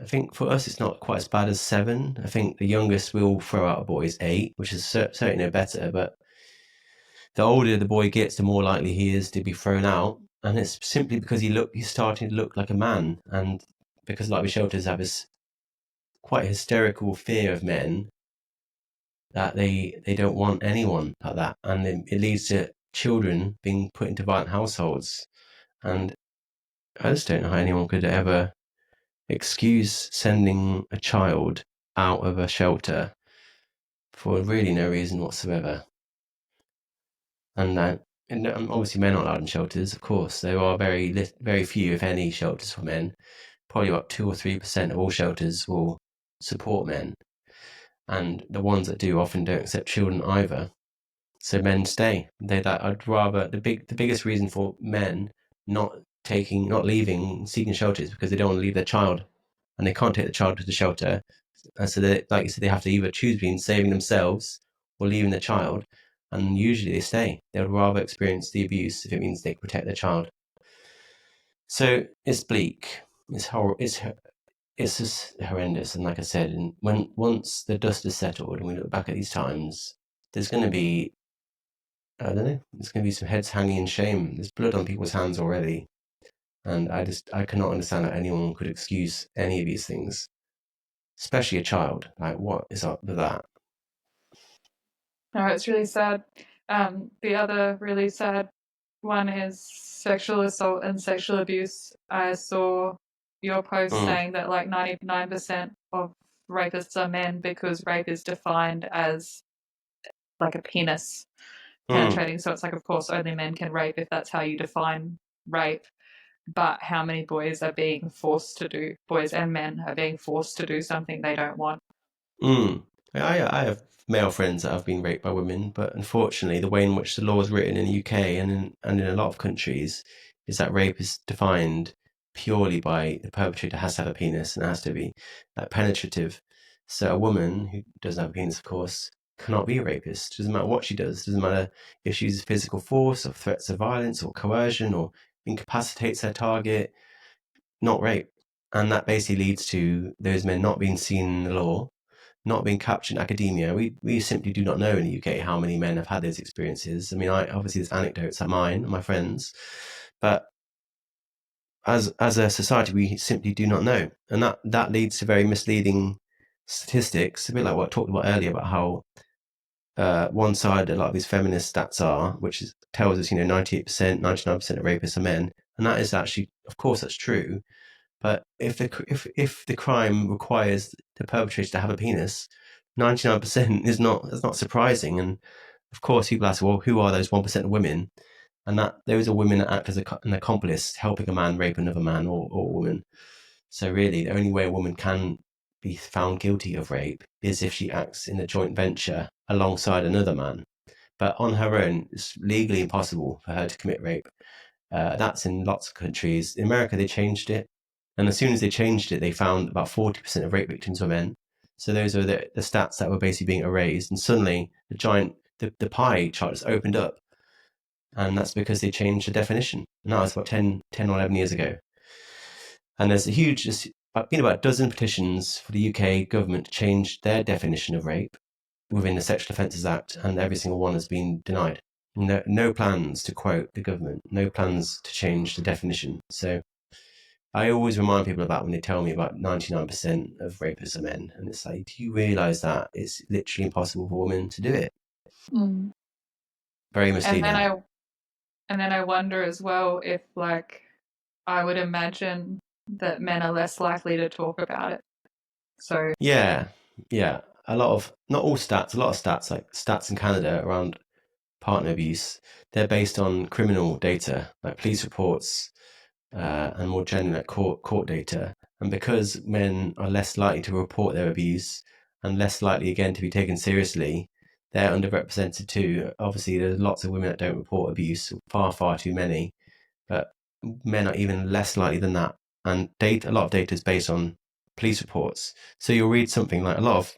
I think for us, it's not quite as bad as 7. I think the youngest we'll throw out a boy is 8, which is certainly no better. But the older the boy gets, the more likely he is to be thrown out. And it's simply because he's starting to look like a man, and because like the shelters have this quite hysterical fear of men, that they don't want anyone like that, and it leads to children being put into violent households. And I just don't know how anyone could ever excuse sending a child out of a shelter for really no reason whatsoever. And obviously men aren't allowed in shelters, of course. There are very few, if any, shelters for men. Probably about 2 or 3% of all shelters will support men, and the ones that do often don't accept children either. So men stay. I'd rather the biggest reason for men not leaving, seeking shelter is because they don't want to leave their child, and they can't take the child to the shelter. And so they, like you said, they have to either choose between saving themselves or leaving their child. And usually they stay. They would rather experience the abuse if it means they can protect their child. So it's bleak. It's horrible. It's just horrendous. And like I said, and once the dust is settled and we look back at these times, there's going to be, I don't know, there's going to be some heads hanging in shame. There's blood on people's hands already. And I cannot understand how anyone could excuse any of these things, especially a child. Like, what is up with that? no, it's really sad. The other really sad one is sexual assault and sexual abuse. I saw your post Mm, saying that like 99% of rapists are men because rape is defined as like a penis mm, penetrating. So it's like, of course, only men can rape if that's how you define rape. But how many boys and men are being forced to do something they don't want? mm. I have male friends that have been raped by women, but unfortunately, the way in which the law is written in the UK and in a lot of countries is that rape is defined purely by the perpetrator has to have a penis and it has to be penetrative. So a woman who doesn't have a penis, of course, cannot be a rapist. Doesn't matter what she does. Doesn't matter if she uses physical force or threats of violence or coercion or incapacitates her target. Not rape. And that basically leads to those men not being seen in the law, not being captured in academia. We simply do not know in the UK how many men have had those experiences. I mean, I obviously there's anecdotes like mine and my friends, but as a society, we simply do not know, and that leads to very misleading statistics. A bit like what I talked about earlier about how one-sided a lot of these feminist stats are, which tells us 98%, 99% of rapists are men, and that is actually, of course, that's true. But if the crime requires the perpetrator to have a penis, 99% is not that's not surprising. And of course, people ask, well, who are those 1% of women? And that those are women that act as an accomplice, helping a man rape another man or a woman. So really, the only way a woman can be found guilty of rape is if she acts in a joint venture alongside another man. But on her own, it's legally impossible for her to commit rape. That's in lots of countries. In America, they changed it. And as soon as they changed it, they found about 40% of rape victims were men. So those are the stats that were basically being erased. And suddenly the pie chart just opened up. And that's because they changed the definition. And that was about 10 or 11 years ago. And there's been about a dozen petitions for the UK government to change their definition of rape within the Sexual Offences Act, and every single one has been denied. No plans, to quote the government, no plans to change the definition. So I always remind people of that when they tell me about 99% of rapists are men. And it's like, do you realise that it's literally impossible for women to do it? Mm. Very And then misleading. I wonder as well if, like, I would imagine that men are less likely to talk about it. So, Yeah. A lot of, not all stats, a lot of stats, like stats in Canada around partner abuse, they're based on criminal data, like police reports, and more generally like court data. And because men are less likely to report their abuse and less likely again to be taken seriously, they're underrepresented too. Obviously, there's lots of women that don't report abuse, far too many, but men are even less likely than that. And a lot of data is based on police reports. So you'll read something like a lot of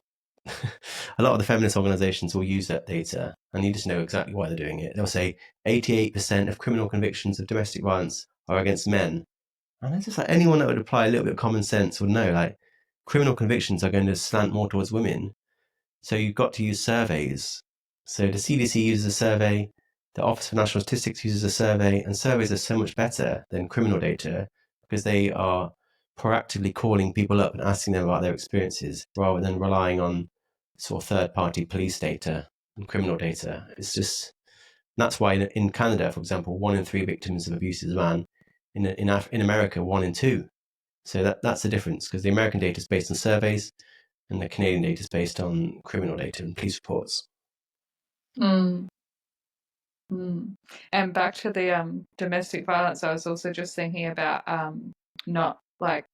a lot of the feminist organizations will use that data, and you just know exactly why they're doing it. They'll say 88% of criminal convictions of domestic violence are against men. And it's just like anyone that would apply a little bit of common sense would know, like, criminal convictions are going to slant more towards women. So you've got to use surveys. So the CDC uses a survey, the Office for National Statistics uses a survey, and surveys are so much better than criminal data because they are proactively calling people up and asking them about their experiences rather than relying on sort of third-party police data and criminal data. It's just that's why in Canada, for example, 1 in 3 victims of abuse is a man. In America, 1 in 2. So that's the difference because the American data is based on surveys, and the Canadian data is based on criminal data and police reports. mm, and back to the domestic violence, I was also just thinking about not like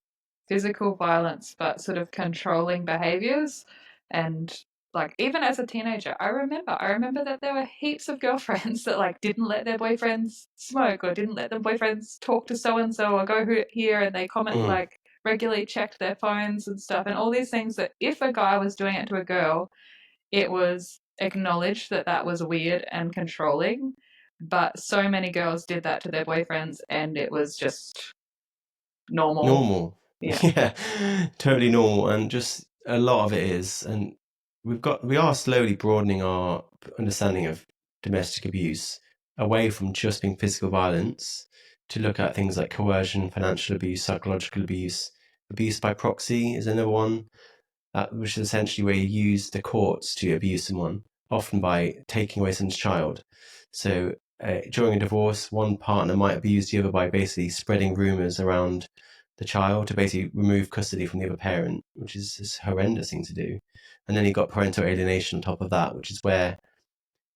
physical violence, but sort of controlling behaviors. And like even as a teenager, I remember that there were heaps of girlfriends that like didn't let their boyfriends smoke or didn't let their boyfriends talk to so and so or go here, and they comment Mm. like regularly checked their phones and stuff, and all these things that if a guy was doing it to a girl, it was acknowledged that that was weird and controlling. But so many girls did that to their boyfriends, and it was just normal. Normal. Yeah. Yeah, totally normal. And just a lot of it is. And we are slowly broadening our understanding of domestic abuse away from just being physical violence to look at things like coercion, financial abuse, psychological abuse. Abuse by proxy is another one, which is essentially where you use the courts to abuse someone, often by taking away someone's child. So during a divorce, one partner might abuse the other by basically spreading rumors around the child to basically remove custody from the other parent, which is a horrendous thing to do. And then you got parental alienation on top of that, which is where,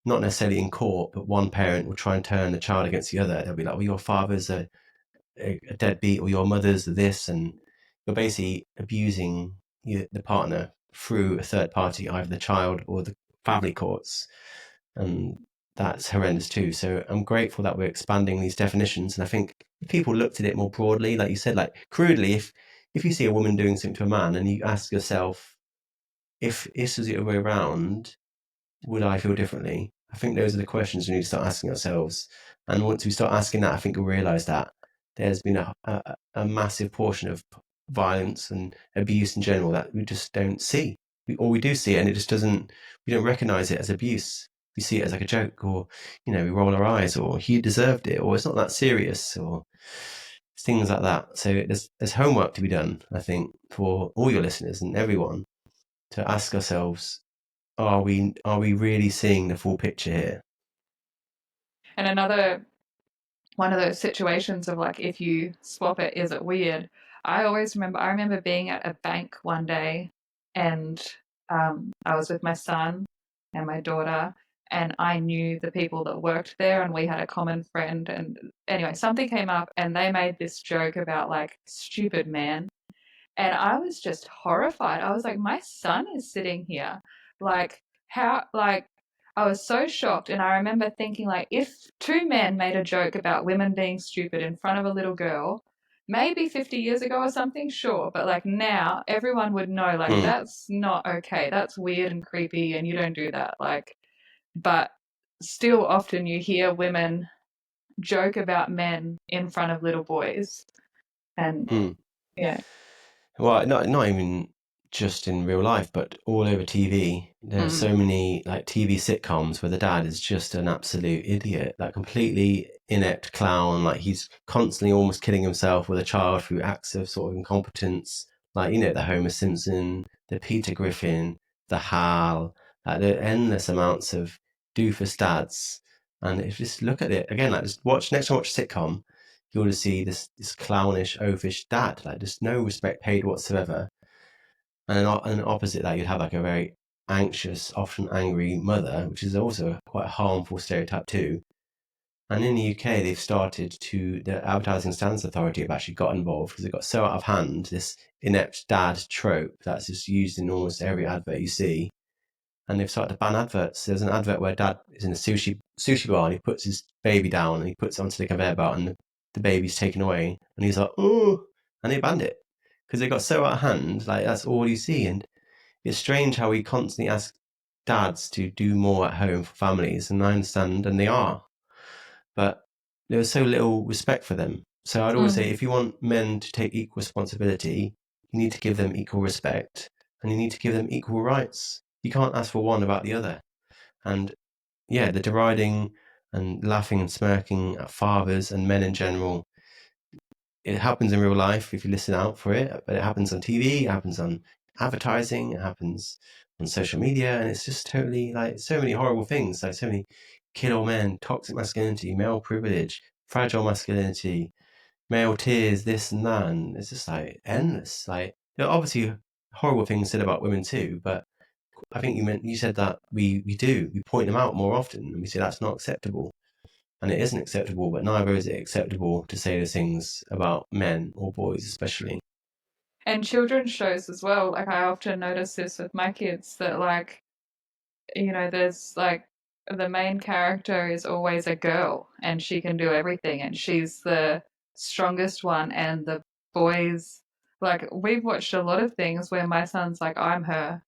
not necessarily in court, but one parent will try and turn the child against the other. They'll be like, well, your father's a deadbeat, or your mother's this, and you're basically abusing the partner through a third party, either the child or the family courts, and that's horrendous too. So I'm grateful that we're expanding these definitions, and I think if people looked at it more broadly, like you said, like crudely, if you see a woman doing something to a man, and you ask yourself, if this was the other way around, would I feel differently? I think those are the questions we need to start asking ourselves. And once we start asking that, I think we'll realize that there's been a massive portion of violence and abuse in general that we just don't see. we do see it, and it just doesn't. We don't recognize it as abuse. We see it as like a joke, or we roll our eyes, or he deserved it, or it's not that serious, or things like that. So there's homework to be done, I think, for all your listeners and everyone to ask ourselves: Are we really seeing the full picture here? And another one of those situations of like, if you swap it, is it weird? I remember being at a bank one day, and I was with my son and my daughter, and I knew the people that worked there, and we had a common friend. And anyway, something came up, and they made this joke about like stupid man, and I was just horrified. I was like, my son is sitting here. Like, how, like, I was so shocked. And I remember thinking, like, if two men made a joke about women being stupid in front of a little girl, maybe 50 years ago or something, sure. But like now, everyone would know, like, Mm, that's not okay. That's weird and creepy, and you don't do that. Like, but still, often you hear women joke about men in front of little boys. And mm. yeah. Well, not even just in real life, but all over TV. There are Mm. so many like TV sitcoms where the dad is just an absolute idiot, like completely inept clown. Like he's constantly almost killing himself with a child through acts of sort of incompetence. Like the Homer Simpson, the Peter Griffin, the Hal. Like the endless amounts of doofus dads. And if you just look at it again, like just watch next time watch a sitcom, you'll just see this clownish, oafish dad, like just no respect paid whatsoever. And opposite that, you'd have like a very anxious, often angry mother, which is also quite a harmful stereotype too. And in the UK, the Advertising Standards Authority have actually got involved because it got so out of hand, this inept dad trope that's just used in almost every advert you see. And they've started to ban adverts. There's an advert where dad is in a sushi bar and he puts his baby down and he puts it onto the conveyor belt and the baby's taken away and he's like, oh, and they banned it because it got so out of hand. Like that's all you see, and it's strange how we constantly ask dads to do more at home for families, and I understand, and they are, but there was so little respect for them. So I'd always say, Mm. if you want men to take equal responsibility, you need to give them equal respect, and you need to give them equal rights. You can't ask for one about the other. And yeah, the deriding and laughing and smirking at fathers and men in general, it happens in real life if you listen out for it, but it happens on TV, it happens on advertising, it happens on social media, and it's just totally like so many horrible things, like so many kill all men, toxic masculinity, male privilege, fragile masculinity, male tears, this and that, and it's just like endless. Like there are obviously horrible things said about women too, but I think you said that we point them out more often, and we say that's not acceptable, and it isn't acceptable. But neither is it acceptable to say those things about men or boys, especially. And children's shows as well. Like I often notice this with my kids that like, there's like the main character is always a girl and she can do everything and she's the strongest one, and the boys, like we've watched a lot of things where my son's like, I'm her.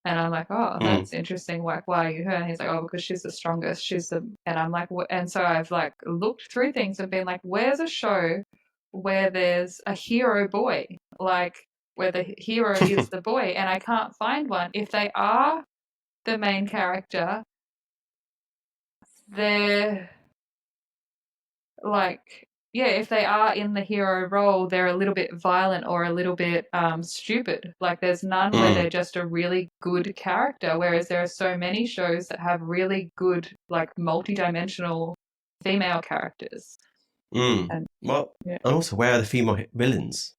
And I'm like, oh, Mm, that's interesting. Like, why are you her? And he's like, oh, because she's the strongest. And I'm like, and so I've like looked through things and been like, where's a show where there's a hero boy? Like, where the hero is the boy. And I can't find one. If they are the main character, they're like, yeah, if they are in the hero role, they're a little bit violent or a little bit stupid. Like, there's none where mm, they're just a really good character, whereas there are so many shows that have really good, like, multi-dimensional female characters. mm. And Well, yeah. and also, where are the female villains?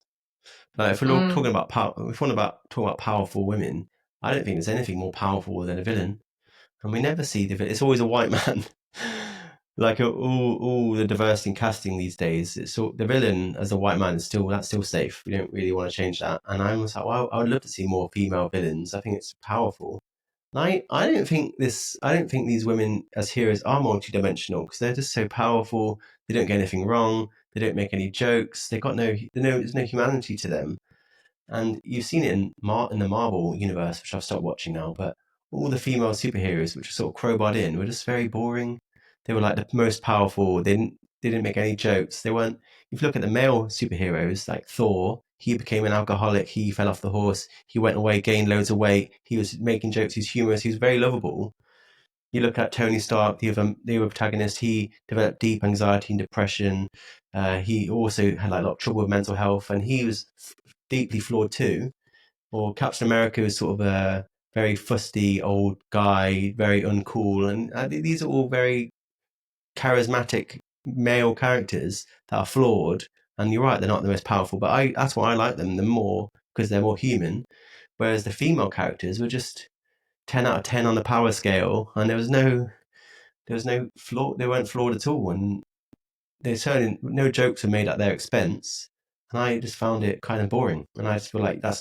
Like, if we're Mm. talking about power, if we want about talking about powerful women, I don't think there's anything more powerful than a villain. And we never see the villain. It's always a white man. Like all the diversity in casting these days, it's all, the villain as a white man is still that's still safe. We don't really want to change that. And I was like, well, I would love to see more female villains. I think it's powerful. I don't think this. I don't think these women as heroes are multidimensional because they're just so powerful. They don't get anything wrong. They don't make any jokes. They got there's no humanity to them. And you've seen it in the Marvel universe, which I've stopped watching now. But all the female superheroes, which are sort of crowbarred in, were just very boring. They were like the most powerful. They didn't make any jokes. They weren't. If you look at the male superheroes like Thor, he became an alcoholic. He fell off the horse. He went away, gained loads of weight. He was making jokes. He's humorous. He was very lovable. You look at Tony Stark, the other protagonist. He developed deep anxiety and depression. He also had like a lot of trouble with mental health, and he was deeply flawed too. Or Captain America is sort of a very fusty old guy, very uncool, and these are all very charismatic male characters that are flawed. And you're right, they're not the most powerful, but that's why I like them the more, because they're more human. Whereas the female characters were just 10 out of 10 on the power scale, and there was no flaw. They weren't flawed at all, and they certainly no jokes were made at their expense. And I just found it kind of boring. And I just feel like that's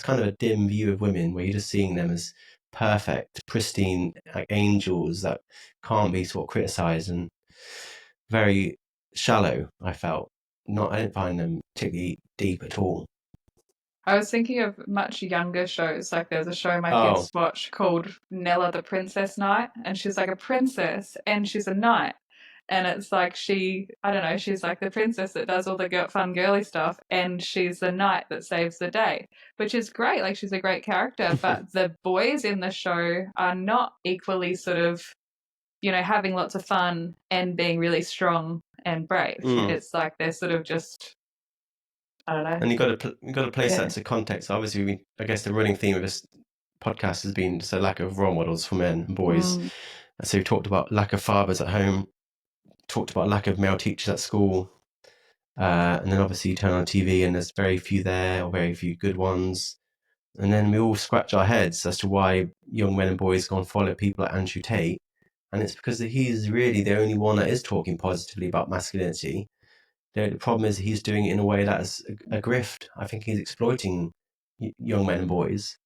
kind of a dim view of women, where you're just seeing them as perfect, pristine, like angels that can't be sort of criticized, and very shallow. I felt I didn't find them particularly deep at all. I was thinking of much younger shows. Like there's a show my Oh, kids watch called Nella the Princess Knight, and she's like a princess and she's a knight. And it's like I don't know, she's like the princess that does all the fun girly stuff, and she's the knight that saves the day, which is great. Like she's a great character, but the boys in the show are not equally sort of, having lots of fun and being really strong and brave. mm. It's like they're sort of just, I don't know. And you got to place that Yeah. into context. Obviously, I guess the running theme of this podcast has been just a lack of role models for men and boys. Mm, And so we talked about lack of fathers at home, talked about lack of male teachers at school, and then obviously you turn on TV and there's very few there, or very few good ones. And then we all scratch our heads as to why young men and boys go and follow people like Andrew Tate. And it's because he's really the only one that is talking positively about masculinity. The problem is he's doing it in a way that is a grift. I think he's exploiting young men and boys,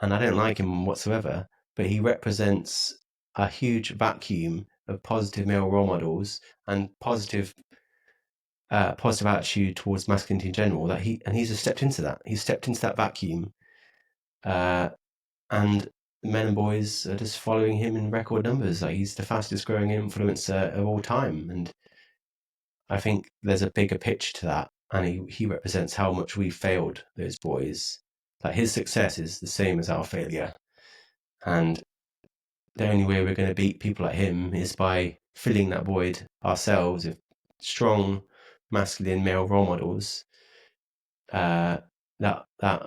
and I don't like him whatsoever. But he represents a huge vacuum of positive male role models and positive attitude towards masculinity in general. He's just stepped into that. He's stepped into that vacuum, uh, and men and boys are just following him in record numbers. Like he's the fastest growing influencer of all time, and I think there's a bigger picture to that, and he represents how much we failed those boys. Like his success is the same as our failure, and the only way we're going to beat people like him is by filling that void ourselves with strong, masculine male role models that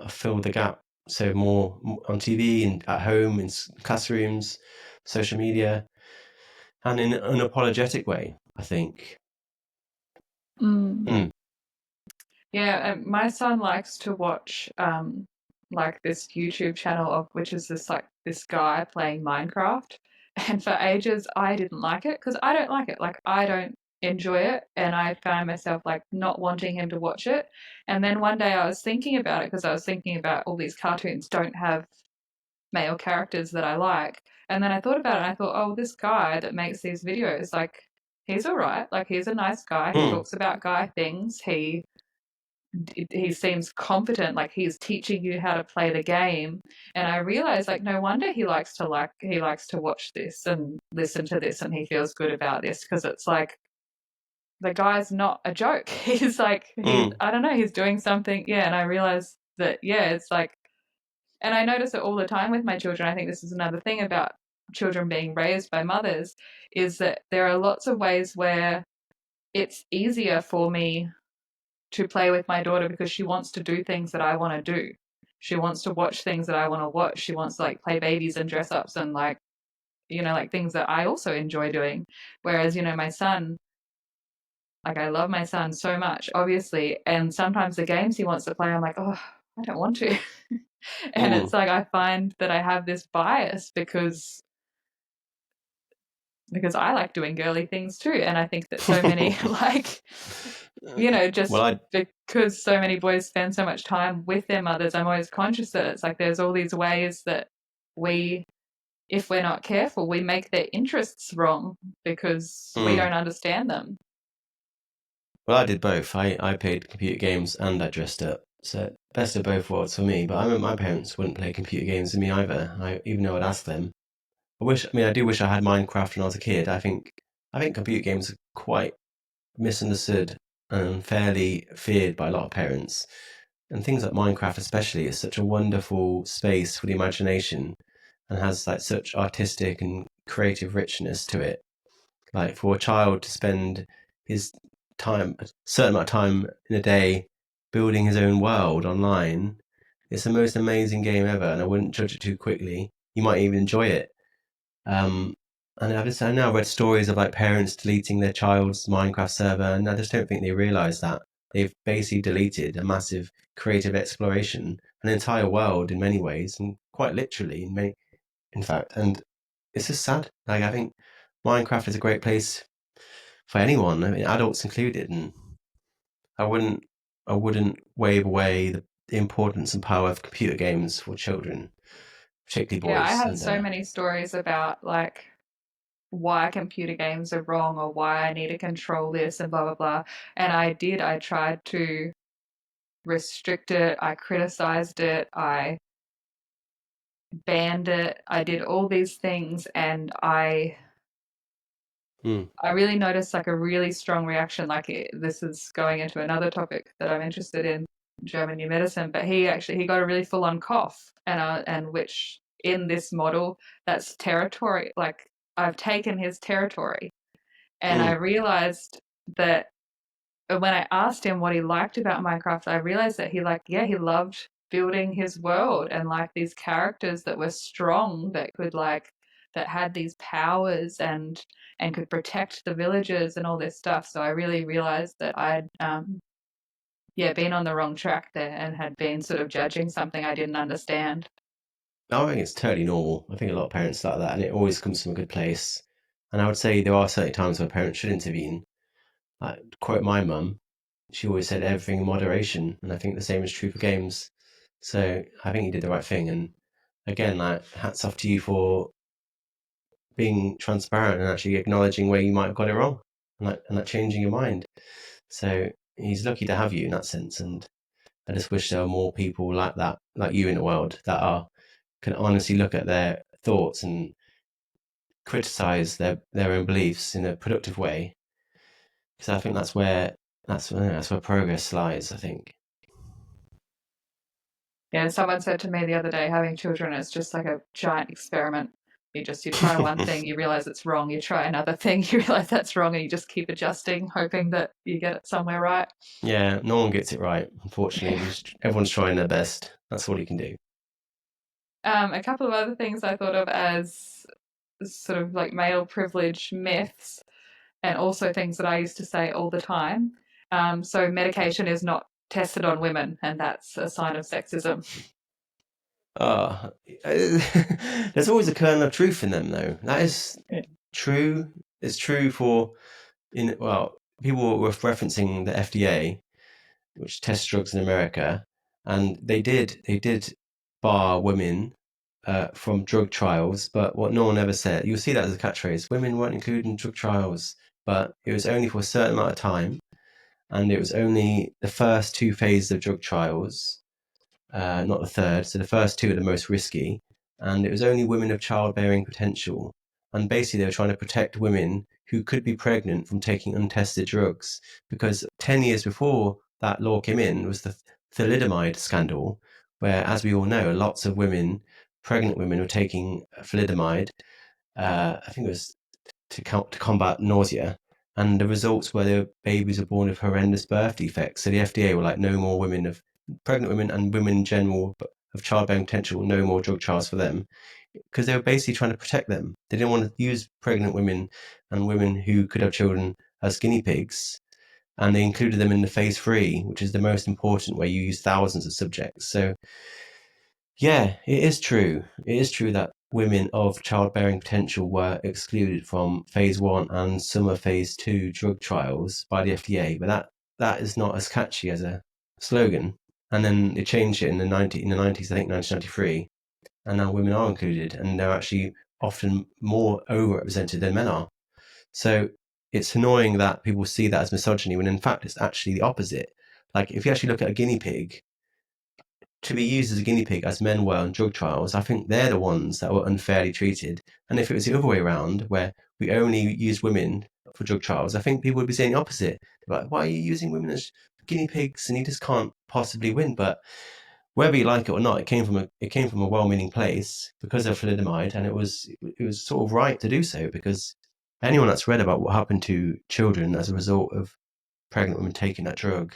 fill the gap. So more on TV and at home, in classrooms, social media, and in an unapologetic way, I think. mm. Mm. Yeah, my son likes to watch like this YouTube channel of which is this guy playing Minecraft. And for ages I didn't like it because I don't like it. Like I don't enjoy it, and I found myself like not wanting him to watch it. And then one day I was thinking about it because I was thinking about all these cartoons don't have male characters that I like. And then I thought about it and I thought, oh, this guy that makes these videos, like he's all right. Like he's a nice guy. He Mm. talks about guy things. He seems competent, like he's teaching you how to play the game. And I realized like no wonder he likes to watch this and listen to this and he feels good about this because it's like the guy's not a joke. He's like Mm. I don't know, he's doing something. Yeah, and I realized that it's like, and I notice it all the time with my children. I think this is another thing about children being raised by mothers is that there are lots of ways where it's easier for me to play with my daughter because she wants to do things that I want to do. She wants to watch things that I want to watch. She wants to like play babies and dress ups and like, like things that I also enjoy doing. Whereas, my son, like I love my son so much, obviously. And sometimes the games he wants to play, I'm like, oh, I don't want to. And it's Mm. like I find that I have this bias because I like doing girly things too. And I think that so many like just Well, I because so many boys spend so much time with their mothers, I'm always conscious that it's like there's all these ways that we, if we're not careful, we make their interests wrong because we mm. don't understand them. Well, I did both. I played computer games and I dressed up. So best of both worlds for me. But I remember my parents wouldn't play computer games with me either. Even though I'd ask them. I do wish I had Minecraft when I was a kid. I think computer games are quite misunderstood and unfairly feared by a lot of parents. And things like Minecraft, especially, is such a wonderful space for the imagination and has like such artistic and creative richness to it. Like for a child to spend his time, a certain amount of time in a day, building his own world online, it's the most amazing game ever, and I wouldn't judge it too quickly. You might even enjoy it. Um, and I now read stories of like parents deleting their child's Minecraft server, and I just don't think they realise that they've basically deleted a massive creative exploration, an entire world in many ways, and quite literally in fact. And it's just sad. Like I think Minecraft is a great place for anyone, I mean, adults included, and I wouldn't, I wouldn't wave away the importance and power of computer games for children, particularly Yeah, I boys. had And so many stories about like why computer games are wrong or why I need to control this and blah blah blah. And I tried to restrict it, I criticized it, I banned it, I did all these things, and mm, I really noticed like a really strong reaction. This is going into another topic that I'm interested in, German new medicine. But he got a really full on cough, and which in this model, that's territory. Like I've taken his territory, and I mm. realized that when I asked him what he liked about Minecraft, I realized that he loved building his world and like these characters that were strong that had these powers and could protect the villagers and all this stuff. So I really realized that I'd been on the wrong track there and had been sort of judging something I didn't understand. I think it's totally normal. I think a lot of parents like that, and it always comes from a good place. And I would say there are certain times where parents should intervene. Like, quote my mum, she always said everything in moderation, and I think the same is true for games. So I think you did the right thing. And again, like, hats off to you for being transparent and actually acknowledging where you might have got it wrong, and that changing your mind. So he's lucky to have you in that sense. And I just wish there were more people like that, like you in the world, that are can honestly look at their thoughts and criticize their own beliefs in a productive way. Because I think that's where progress lies. I think. Yeah, someone said to me the other day, having children is just like a giant experiment. You try one thing, you realize it's wrong. You try another thing, you realize that's wrong, and you just keep adjusting, hoping that you get it somewhere right. Yeah, no one gets it right. Unfortunately, everyone's trying their best. That's all you can do. A couple of other things I thought of as sort of like male privilege myths, and also things that I used to say all the time. So medication is not tested on women, and that's a sign of sexism. Ah, there's always a kernel of truth in them, though. That is true. It's true for people were referencing the FDA, which tests drugs in America, and they did bar women from drug trials. But what no one ever said, you'll see that as a catchphrase: women weren't included in drug trials, but it was only for a certain amount of time, and it was only the first two phases of drug trials, not the third. So the first two are the most risky, and it was only women of childbearing potential. And basically, they were trying to protect women who could be pregnant from taking untested drugs, because 10 years before that law came in was the thalidomide scandal, where, as we all know, lots of women, pregnant women, were taking thalidomide. I think it was to combat nausea. And the results were their babies were born with horrendous birth defects. So the FDA were like, no more women of pregnant women and women in general of childbearing potential, no more drug trials for them, because they were basically trying to protect them. They didn't want to use pregnant women and women who could have children as guinea pigs. And they included them in the phase 3, which is the most important, where you use thousands of subjects. So yeah, it is true. It is true that women of childbearing potential were excluded from phase 1 and some of phase 2 drug trials by the FDA, but that is not as catchy as a slogan. And then they changed it in the 90s, I think 1993, and now women are included, and they're actually often more overrepresented than men are. So it's annoying that people see that as misogyny when in fact it's actually the opposite. Like if you actually look at a guinea pig, to be used as a guinea pig as men were on drug trials, I think they're the ones that were unfairly treated. And if it was the other way around, where we only use women for drug trials, I think people would be saying the opposite. They're like, why are you using women as guinea pigs? And you just can't possibly win. But whether you like it or not, it came from a well-meaning place because of thalidomide, and it was sort of right to do so because anyone that's read about what happened to children as a result of pregnant women taking that drug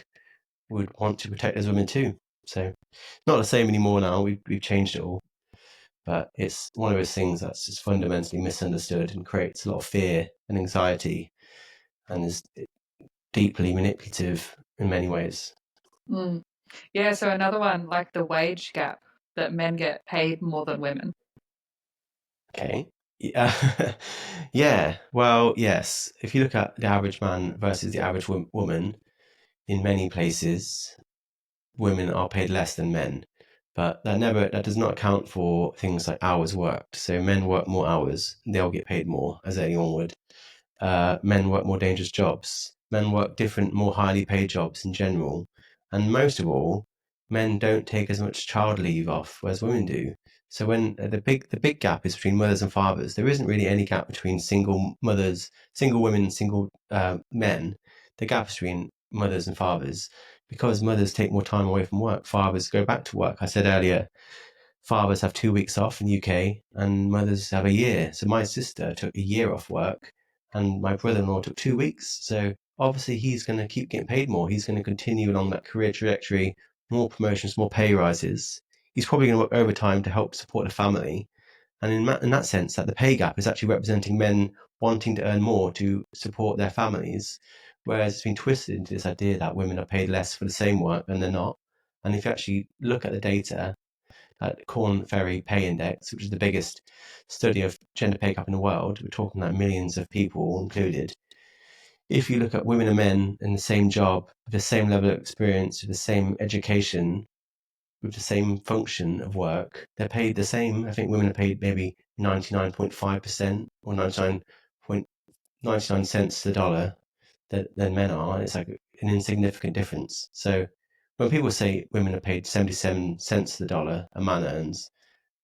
would want to protect those women too. So not the same anymore now. We've changed it all, but it's one of those things that's just fundamentally misunderstood and creates a lot of fear and anxiety, and is deeply manipulative in many ways. Mm. Yeah, so another one, like the wage gap, that men get paid more than women. Okay. Yeah. Yeah. Well, yes. If you look at the average man versus the average woman, in many places, women are paid less than men. But that does not account for things like hours worked. So men work more hours, they'll get paid more, as anyone would. Men work more dangerous jobs. Men work different, more highly paid jobs in general. And most of all, men don't take as much child leave off as women do. So when the big gap is between mothers and fathers, there isn't really any gap between single mothers, single women, single men. The gap is between mothers and fathers because mothers take more time away from work. Fathers go back to work. I said earlier, fathers have 2 weeks off in the UK and mothers have a year. So my sister took a year off work and my brother-in-law took 2 weeks. So obviously he's going to keep getting paid more. He's going to continue along that career trajectory, more promotions, more pay rises. He's probably going to work overtime to help support the family. And in that sense, that the pay gap is actually representing men wanting to earn more to support their families, whereas it's been twisted into this idea that women are paid less for the same work and they're not. And if you actually look at the data, Corn Ferry Pay Index, which is the biggest study of gender pay gap in the world, we're talking like millions of people included. If you look at women and men in the same job, with the same level of experience, with the same education, with the same function of work, they're paid the same. I think women are paid maybe 99.5% or 99.99 cents to the dollar than men are. And it's like an insignificant difference. So when people say women are paid 77 cents to the dollar a man earns,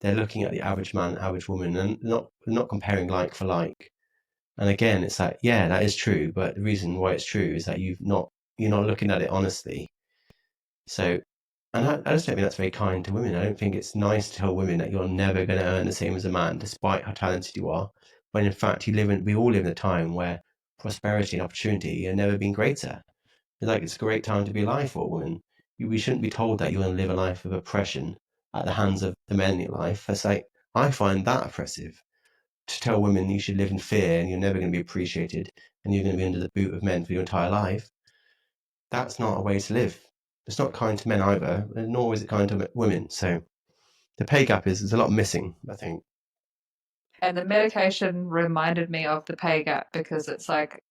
they're looking at the average man, average woman, and not comparing like for like. And again, it's like, yeah, that is true, but the reason why it's true is that you're not looking at it honestly. So, and I just don't think that's very kind to women. I don't think it's nice to tell women that you're never going to earn the same as a man, despite how talented you are. When in fact, we all live in a time where prosperity and opportunity have never been greater. It's a great time to be alive for a woman. We shouldn't be told that you're going to live a life of oppression at the hands of the men in your life. It's like, I find that oppressive to tell women you should live in fear and you're never going to be appreciated and you're going to be under the boot of men for your entire life. That's not a way to live. It's not kind to men either, nor is it kind to women. So the pay gap is there's a lot missing, I think. And the medication reminded me of the pay gap because it's like,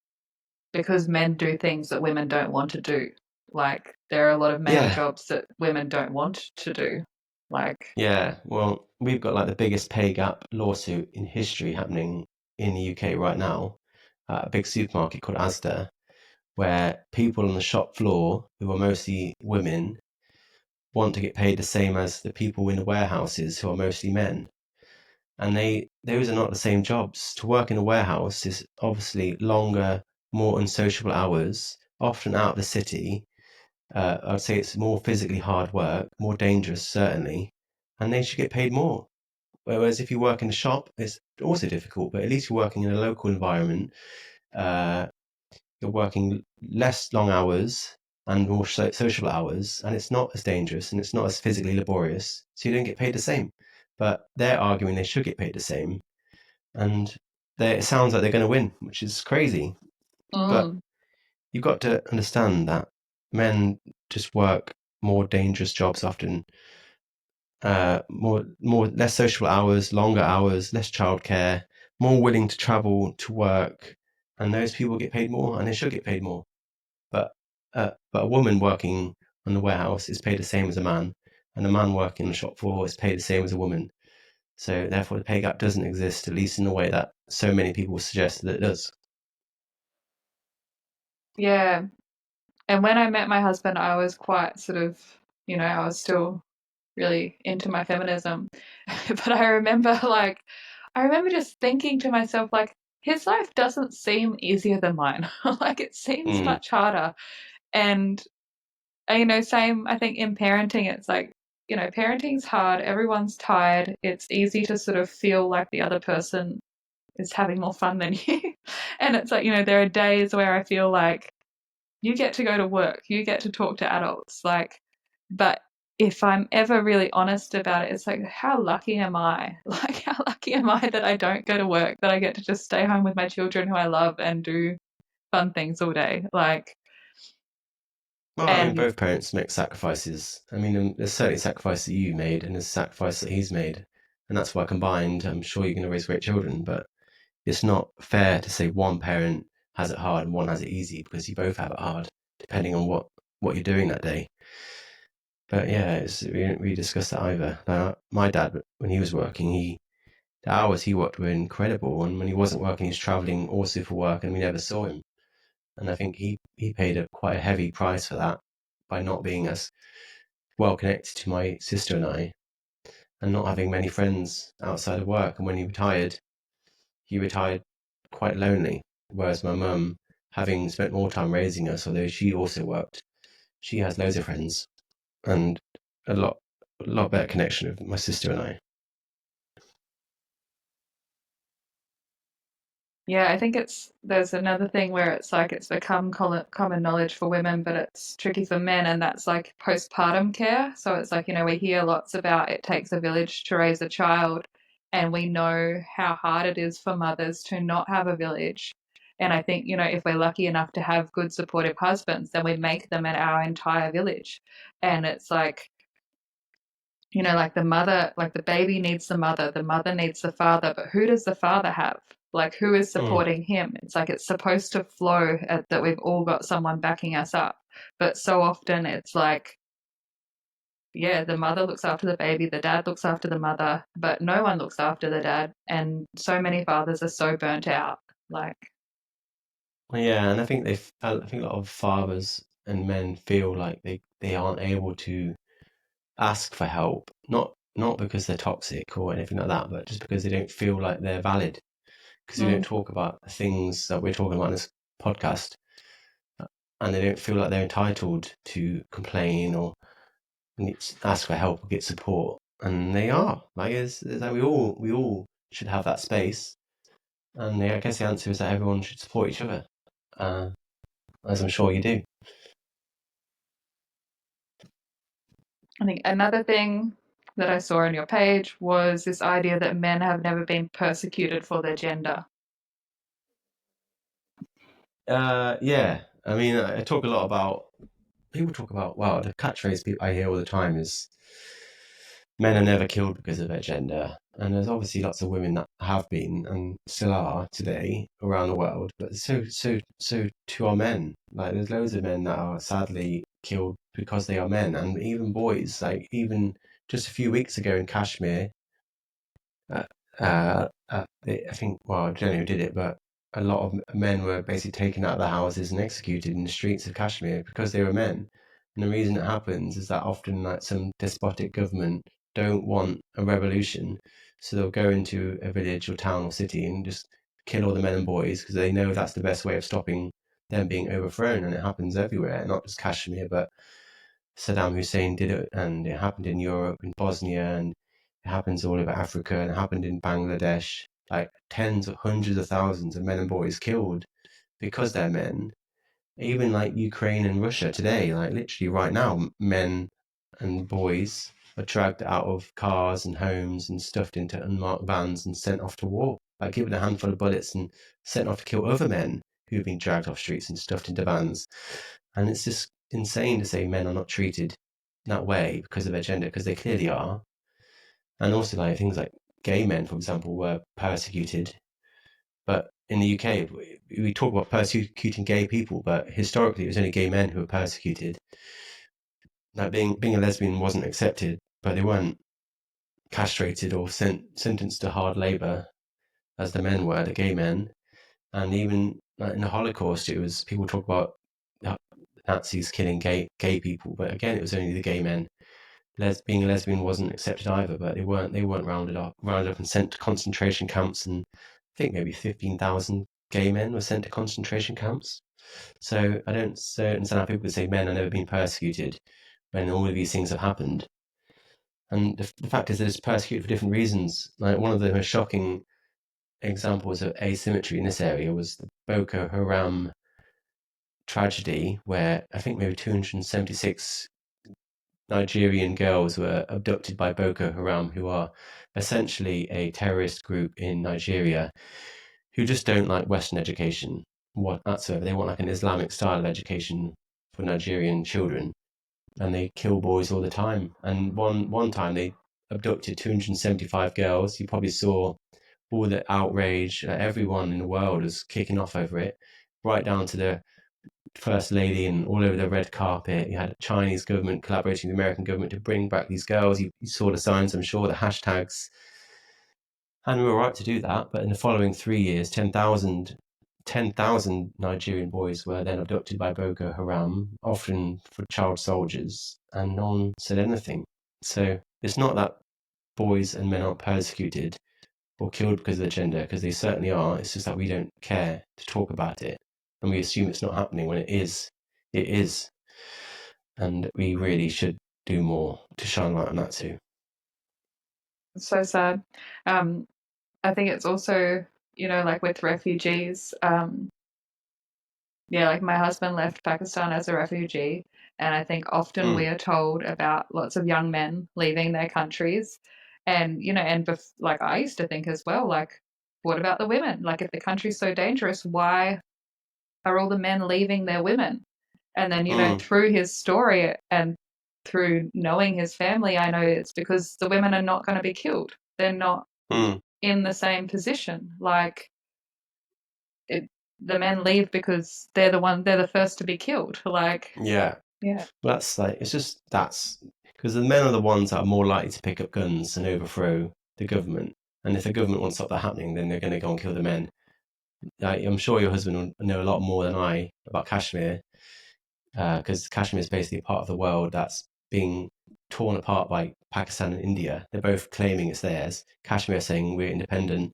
because men do things that women don't want to do. Like, there are a lot of male Yeah, jobs that women don't want to do. Like, yeah. Well, we've got like the biggest pay gap lawsuit in history happening in the UK right now at a big supermarket called Asda, where people on the shop floor, who are mostly women, want to get paid the same as the people in the warehouses, who are mostly men. And those are not the same jobs. To work in a warehouse is obviously longer, more unsociable hours, often out of the city. I'd say it's more physically hard work, more dangerous, certainly, and they should get paid more. Whereas if you work in a shop, it's also difficult, but at least you're working in a local environment. Uh, you're working less long hours and more social hours, and it's not as dangerous and it's not as physically laborious, so you don't get paid the same. But they're arguing they should get paid the same, and it sounds like they're going to win, which is crazy. But mm, you've got to understand that men just work more dangerous jobs often, more less social hours, longer hours, less childcare, more willing to travel to work, and those people get paid more, and they should get paid more. But a woman working on the warehouse is paid the same as a man, and a man working on the shop floor is paid the same as a woman. So therefore, the pay gap doesn't exist, at least in the way that so many people suggest that it does. yeah. And when I met my husband, I was quite sort of, I was still really into my feminism. But I remember just thinking to myself, like, his life doesn't seem easier than mine. Like, it seems Mm. much harder. And, same, I think, in parenting, it's like, parenting's hard, everyone's tired. It's easy to sort of feel like the other person is having more fun than you. And it's like, there are days where I feel like you get to go to work, you get to talk to adults, like, but if I'm ever really honest about it, it's like, how lucky am I? Like, how lucky am I that I don't go to work, that I get to just stay home with my children who I love and do fun things all day? Like, Well, I mean, and both parents make sacrifices. I mean, there's certainly sacrifice that you made, and there's sacrifice that he's made, and that's why combined, I'm sure you're going to raise great children. But it's not fair to say one parent has it hard and one has it easy, because you both have it hard, depending on what you're doing that day. But yeah, we didn't really discuss that either. My dad, when he was working, the hours he worked were incredible, and when he wasn't working, he was traveling also for work, and we never saw him. And I think he paid quite a heavy price for that by not being as well connected to my sister and I, and not having many friends outside of work. And when he retired quite lonely. Whereas my mum, having spent more time raising us, although she also worked, she has loads of friends and a lot better connection with my sister and I. yeah, I think there's another thing where it's like it's become common knowledge for women, but it's tricky for men, and that's like postpartum care. So it's like, we hear lots about it takes a village to raise a child, and we know how hard it is for mothers to not have a village. And I think, if we're lucky enough to have good supportive husbands, then we make them our entire village. And it's like, like the mother, like the baby needs the mother needs the father, but who does the father have? Like, who is Mm. supporting him? It's like it's supposed to flow that we've all got someone backing us up. But so often it's like, yeah, the mother looks after the baby, the dad looks after the mother, but no one looks after the dad. And so many fathers are so burnt out. Like, Well, yeah, and I think a lot of fathers and men feel like they aren't able to ask for help, not because they're toxic or anything like that, but just because they don't feel like they're valid. Because we don't mm, talk about the things that we're talking about in this podcast, and they don't feel like they're entitled to complain or ask for help or get support, and they are. Like it's like we all should have that space, and I guess the answer is that everyone should support each other, uh, as I'm sure you do. I think another thing that I saw on your page was this idea that men have never been persecuted for their gender. Yeah. I mean, I talk a lot about people talk about wow. The catchphrase I hear all the time is men are never killed because of their gender. And there's obviously lots of women that have been and still are today around the world, but so too are men. Like there's loads of men that are sadly killed because they are men, and even boys. Like even just a few weeks ago in Kashmir, uh, I think, well, I don't know who did it, but a lot of men were basically taken out of their houses and executed in the streets of Kashmir because they were men. And the reason it happens is that often, like some despotic government don't want a revolution, so they'll go into a village or town or city and just kill all the men and boys because they know that's the best way of stopping them being overthrown. And it happens everywhere, not just Kashmir, but Saddam Hussein did it, and it happened in Europe, in Bosnia, and it happens all over Africa, and it happened in Bangladesh. Like tens of hundreds of thousands of men and boys killed because they're men. Even like Ukraine and Russia today, like literally right now, men and boys are dragged out of cars and homes and stuffed into unmarked vans and sent off to war. Like given a handful of bullets and sent off to kill other men who've been dragged off streets and stuffed into vans. And it's just insane to say men are not treated that way because of their gender, because they clearly are. And also, like things like gay men, for example, were persecuted. But in the UK, we talk about persecuting gay people, but historically, it was only gay men who were persecuted. Like being a lesbian wasn't accepted, but they weren't castrated or sentenced to hard labour as the men were, the gay men. And even like in the Holocaust, it was people talk about Nazis killing gay people, but again, it was only the gay men. Being a lesbian wasn't accepted either, but they weren't rounded up and sent to concentration camps and think maybe 15,000 gay men were sent to concentration camps. So I don't understand how people could say men have never been persecuted when all of these things have happened. And the fact is that it's persecuted for different reasons. Like one of the most shocking examples of asymmetry in this area was the Boko Haram tragedy, where I think maybe 276 Nigerian girls were abducted by Boko Haram, who are essentially a terrorist group in Nigeria who just don't like Western education whatsoever. They want like an Islamic style of education for Nigerian children, and they kill boys all the time. And one time they abducted 275 girls. You probably saw all the outrage. Everyone in the world was kicking off over it, right down to the first lady and all over the red carpet. You had the Chinese government collaborating with the American government to bring back these girls. You saw the signs, I'm sure, the hashtags. And we were right to do that. But in the following 3 years, 10,000 Nigerian boys were then abducted by Boko Haram, often for child soldiers, and no one said anything. So it's not that boys and men aren't persecuted or killed because of their gender, because they certainly are. It's just that we don't care to talk about it. And we assume it's not happening when it is. It is. And we really should do more to shine light on that too. It's so sad. I think it's also, like with refugees, yeah, like my husband left Pakistan as a refugee, and I think often we Mm, are told about lots of young men leaving their countries, and like I used to think as well, like, what about the women? Like, if the country's so dangerous, why are all the men leaving their women? And then, mm, through his story and through knowing his family, I know it's because the women are not going to be killed. They're not mm. in the same position. Like, it, the men leave because they're the first to be killed. Like, Yeah. yeah. That's like, it's just, that's because the men are the ones that are more likely to pick up guns and overthrow the government. And if the government wants to stop that happening, then they're going to go and kill the men. I'm sure your husband will know a lot more than I about Kashmir, because Kashmir is basically a part of the world that's being torn apart by Pakistan and India. They're both claiming it's theirs. Kashmir saying we're independent,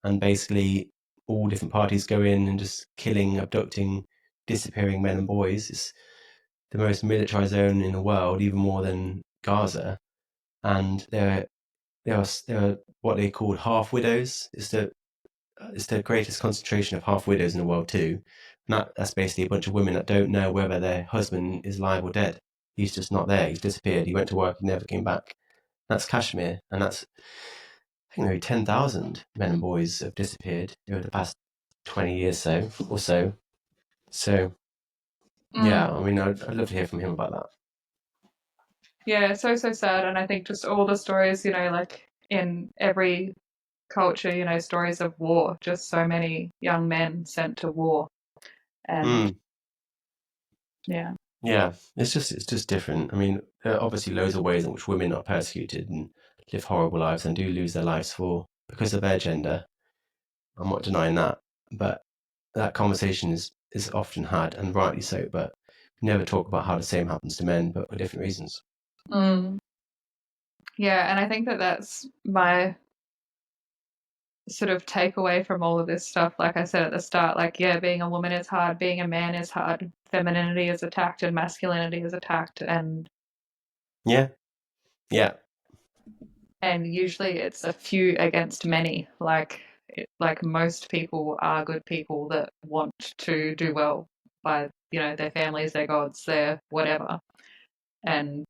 and basically all different parties go in and just killing, abducting, disappearing men and boys. It's the most militarized zone in the world, even more than Gaza. And there are what they call half widows. It's the greatest concentration of half widows in the world too. And that's basically a bunch of women that don't know whether their husband is alive or dead. He's just not there. He's disappeared. He went to work and never came back. That's Kashmir, and that's, I think, maybe 10,000 men and boys have disappeared over the past 20 years or so. So yeah, Mm. I mean, I'd love to hear from him about that. Yeah, it's so, so sad. And I think just all the stories, like in every culture, stories of war, just so many young men sent to war. And Mm. yeah. Yeah, it's just different. I mean, there are obviously loads of ways in which women are persecuted and live horrible lives and do lose their lives for because of their gender. I'm not denying that, but that conversation is often had, and rightly so. But we never talk about how the same happens to men, but for different reasons. Mm. Yeah, and I think that that's my sort of takeaway from all of this stuff. Like I said at the start, like, yeah, being a woman is hard, being a man is hard, femininity is attacked and masculinity is attacked, Yeah, yeah, and usually it's a few against many. Like most people are good people that want to do well by their families, their gods, their whatever. And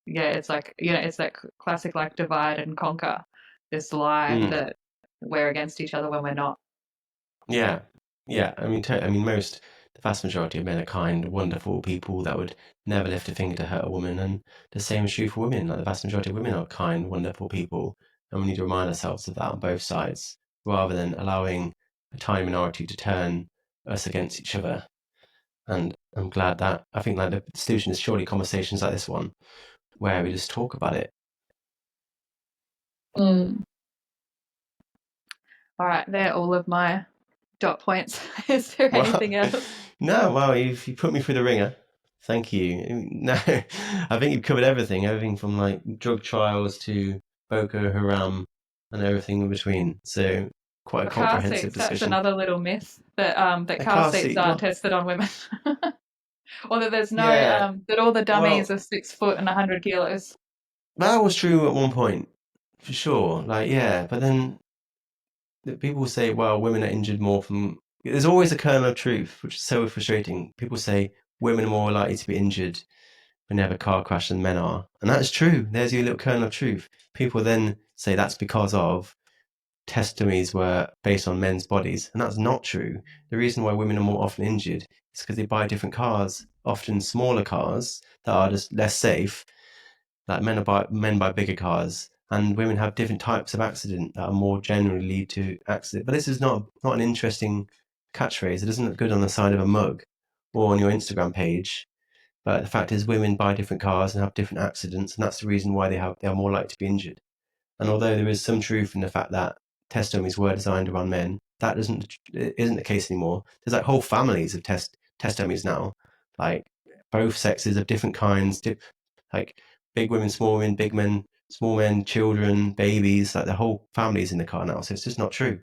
yeah, it's like it's that classic like divide and conquer, this lie mm, that we're against each other when we're not. yeah, yeah. I mean, the vast majority of men are kind, wonderful people that would never lift a finger to hurt a woman, and the same is true for women. Like the vast majority of women are kind, wonderful people, and we need to remind ourselves of that on both sides, rather than allowing a tiny minority to turn us against each other. And I'm glad that I think like the solution is surely conversations like this one, where we just talk about it. Mm. All right, they're all of my dot points. Is there Well, anything else? no, well, you put me through the ringer. Thank you. No, I think you've covered everything from like drug trials to Boko Haram and everything in between. So quite a Car comprehensive seats, that's discussion. another little myth that A car car seats seat, aren't well, tested on women. Or that there's no yeah, that all the dummies well, are 6 foot and 100 kilos. that was true at one point, for sure. Like, yeah, but then people say, well, women are injured more from. There's always a kernel of truth, which is so frustrating. People say women are more likely to be injured when they have a car crash than men are. And that's true. There's your little kernel of truth. People then say that's because of test dummies were based on men's bodies. And that's not true. The reason why women are more often injured is because they buy different cars, often smaller cars that are just less safe. Like men buy bigger cars, and women have different types of accident that are more generally lead to accident. But this is not an interesting catchphrase. It doesn't look good on the side of a mug or on your Instagram page. But the fact is, women buy different cars and have different accidents, and that's the reason why they are more likely to be injured. And although there is some truth in the fact that test dummies were designed around men, that isn't the case anymore. There's like whole families of test dummies now, like both sexes of different kinds, like big women, small women, big men, small men, children, babies. Like the whole family's in the car now, so it's just not true.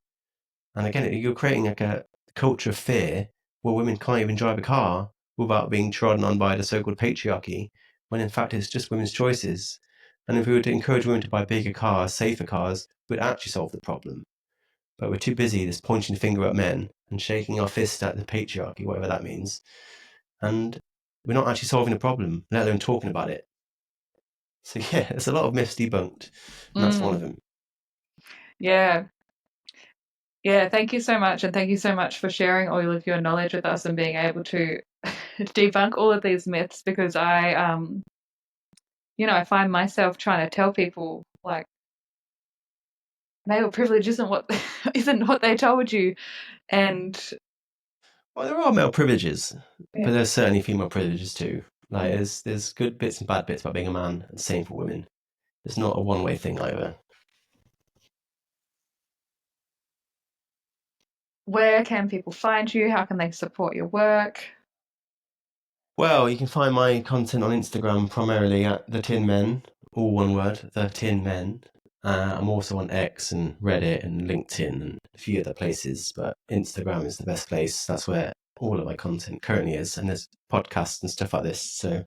And again, you're creating like a culture of fear where women can't even drive a car without being trodden on by the so-called patriarchy, when in fact it's just women's choices. And if we were to encourage women to buy bigger cars, safer cars, we'd actually solve the problem. But we're too busy just pointing the finger at men and shaking our fist at the patriarchy, whatever that means. And we're not actually solving the problem, let alone talking about it. So yeah, there's a lot of myths debunked, and that's one of Mm, them. yeah. Yeah, thank you so much. And thank you so much for sharing all of your knowledge with us and being able to debunk all of these myths because I find myself trying to tell people like male privilege isn't what isn't what they told you. And Well, there are male privileges, yeah. but there's certainly female privileges too. Like Mm. there's good bits and bad bits about being a man, and same for women. It's not a one-way thing either. Where can people find you? How can they support your work? Well, you can find my content on Instagram primarily at the Tin Men, all one word, the Tin Men. I'm also on X and Reddit and LinkedIn and a few other places, but Instagram is the best place. That's where all of my content currently is, and there's podcasts and stuff like this. So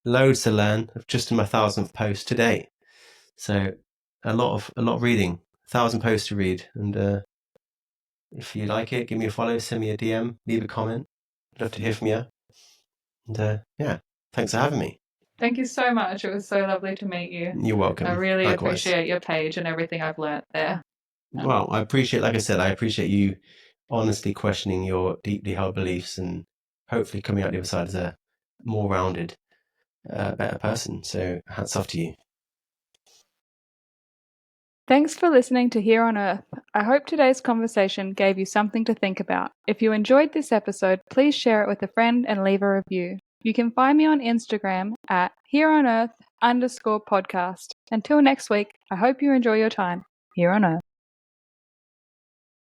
loads to learn. I've just in my 1,000th post today. So a lot of reading, 1,000 posts to read. And if you like it, give me a follow, send me a DM, leave a comment. I'd love to hear from you. And yeah, thanks for having me. Thank you so much. It was so lovely to meet you. You're I welcome. really Likewise. appreciate your page and everything I've learnt there. Well, I appreciate, like I said, I appreciate you honestly questioning your deeply held beliefs and hopefully coming out the other side as a more rounded, better person. So hats off to you. Thanks for listening to Here on Earth. I hope today's conversation gave you something to think about. If you enjoyed this episode, please share it with a friend and leave a review. You can find me on Instagram at hereonearth_podcast. Until next week, I hope you enjoy your time here on Earth.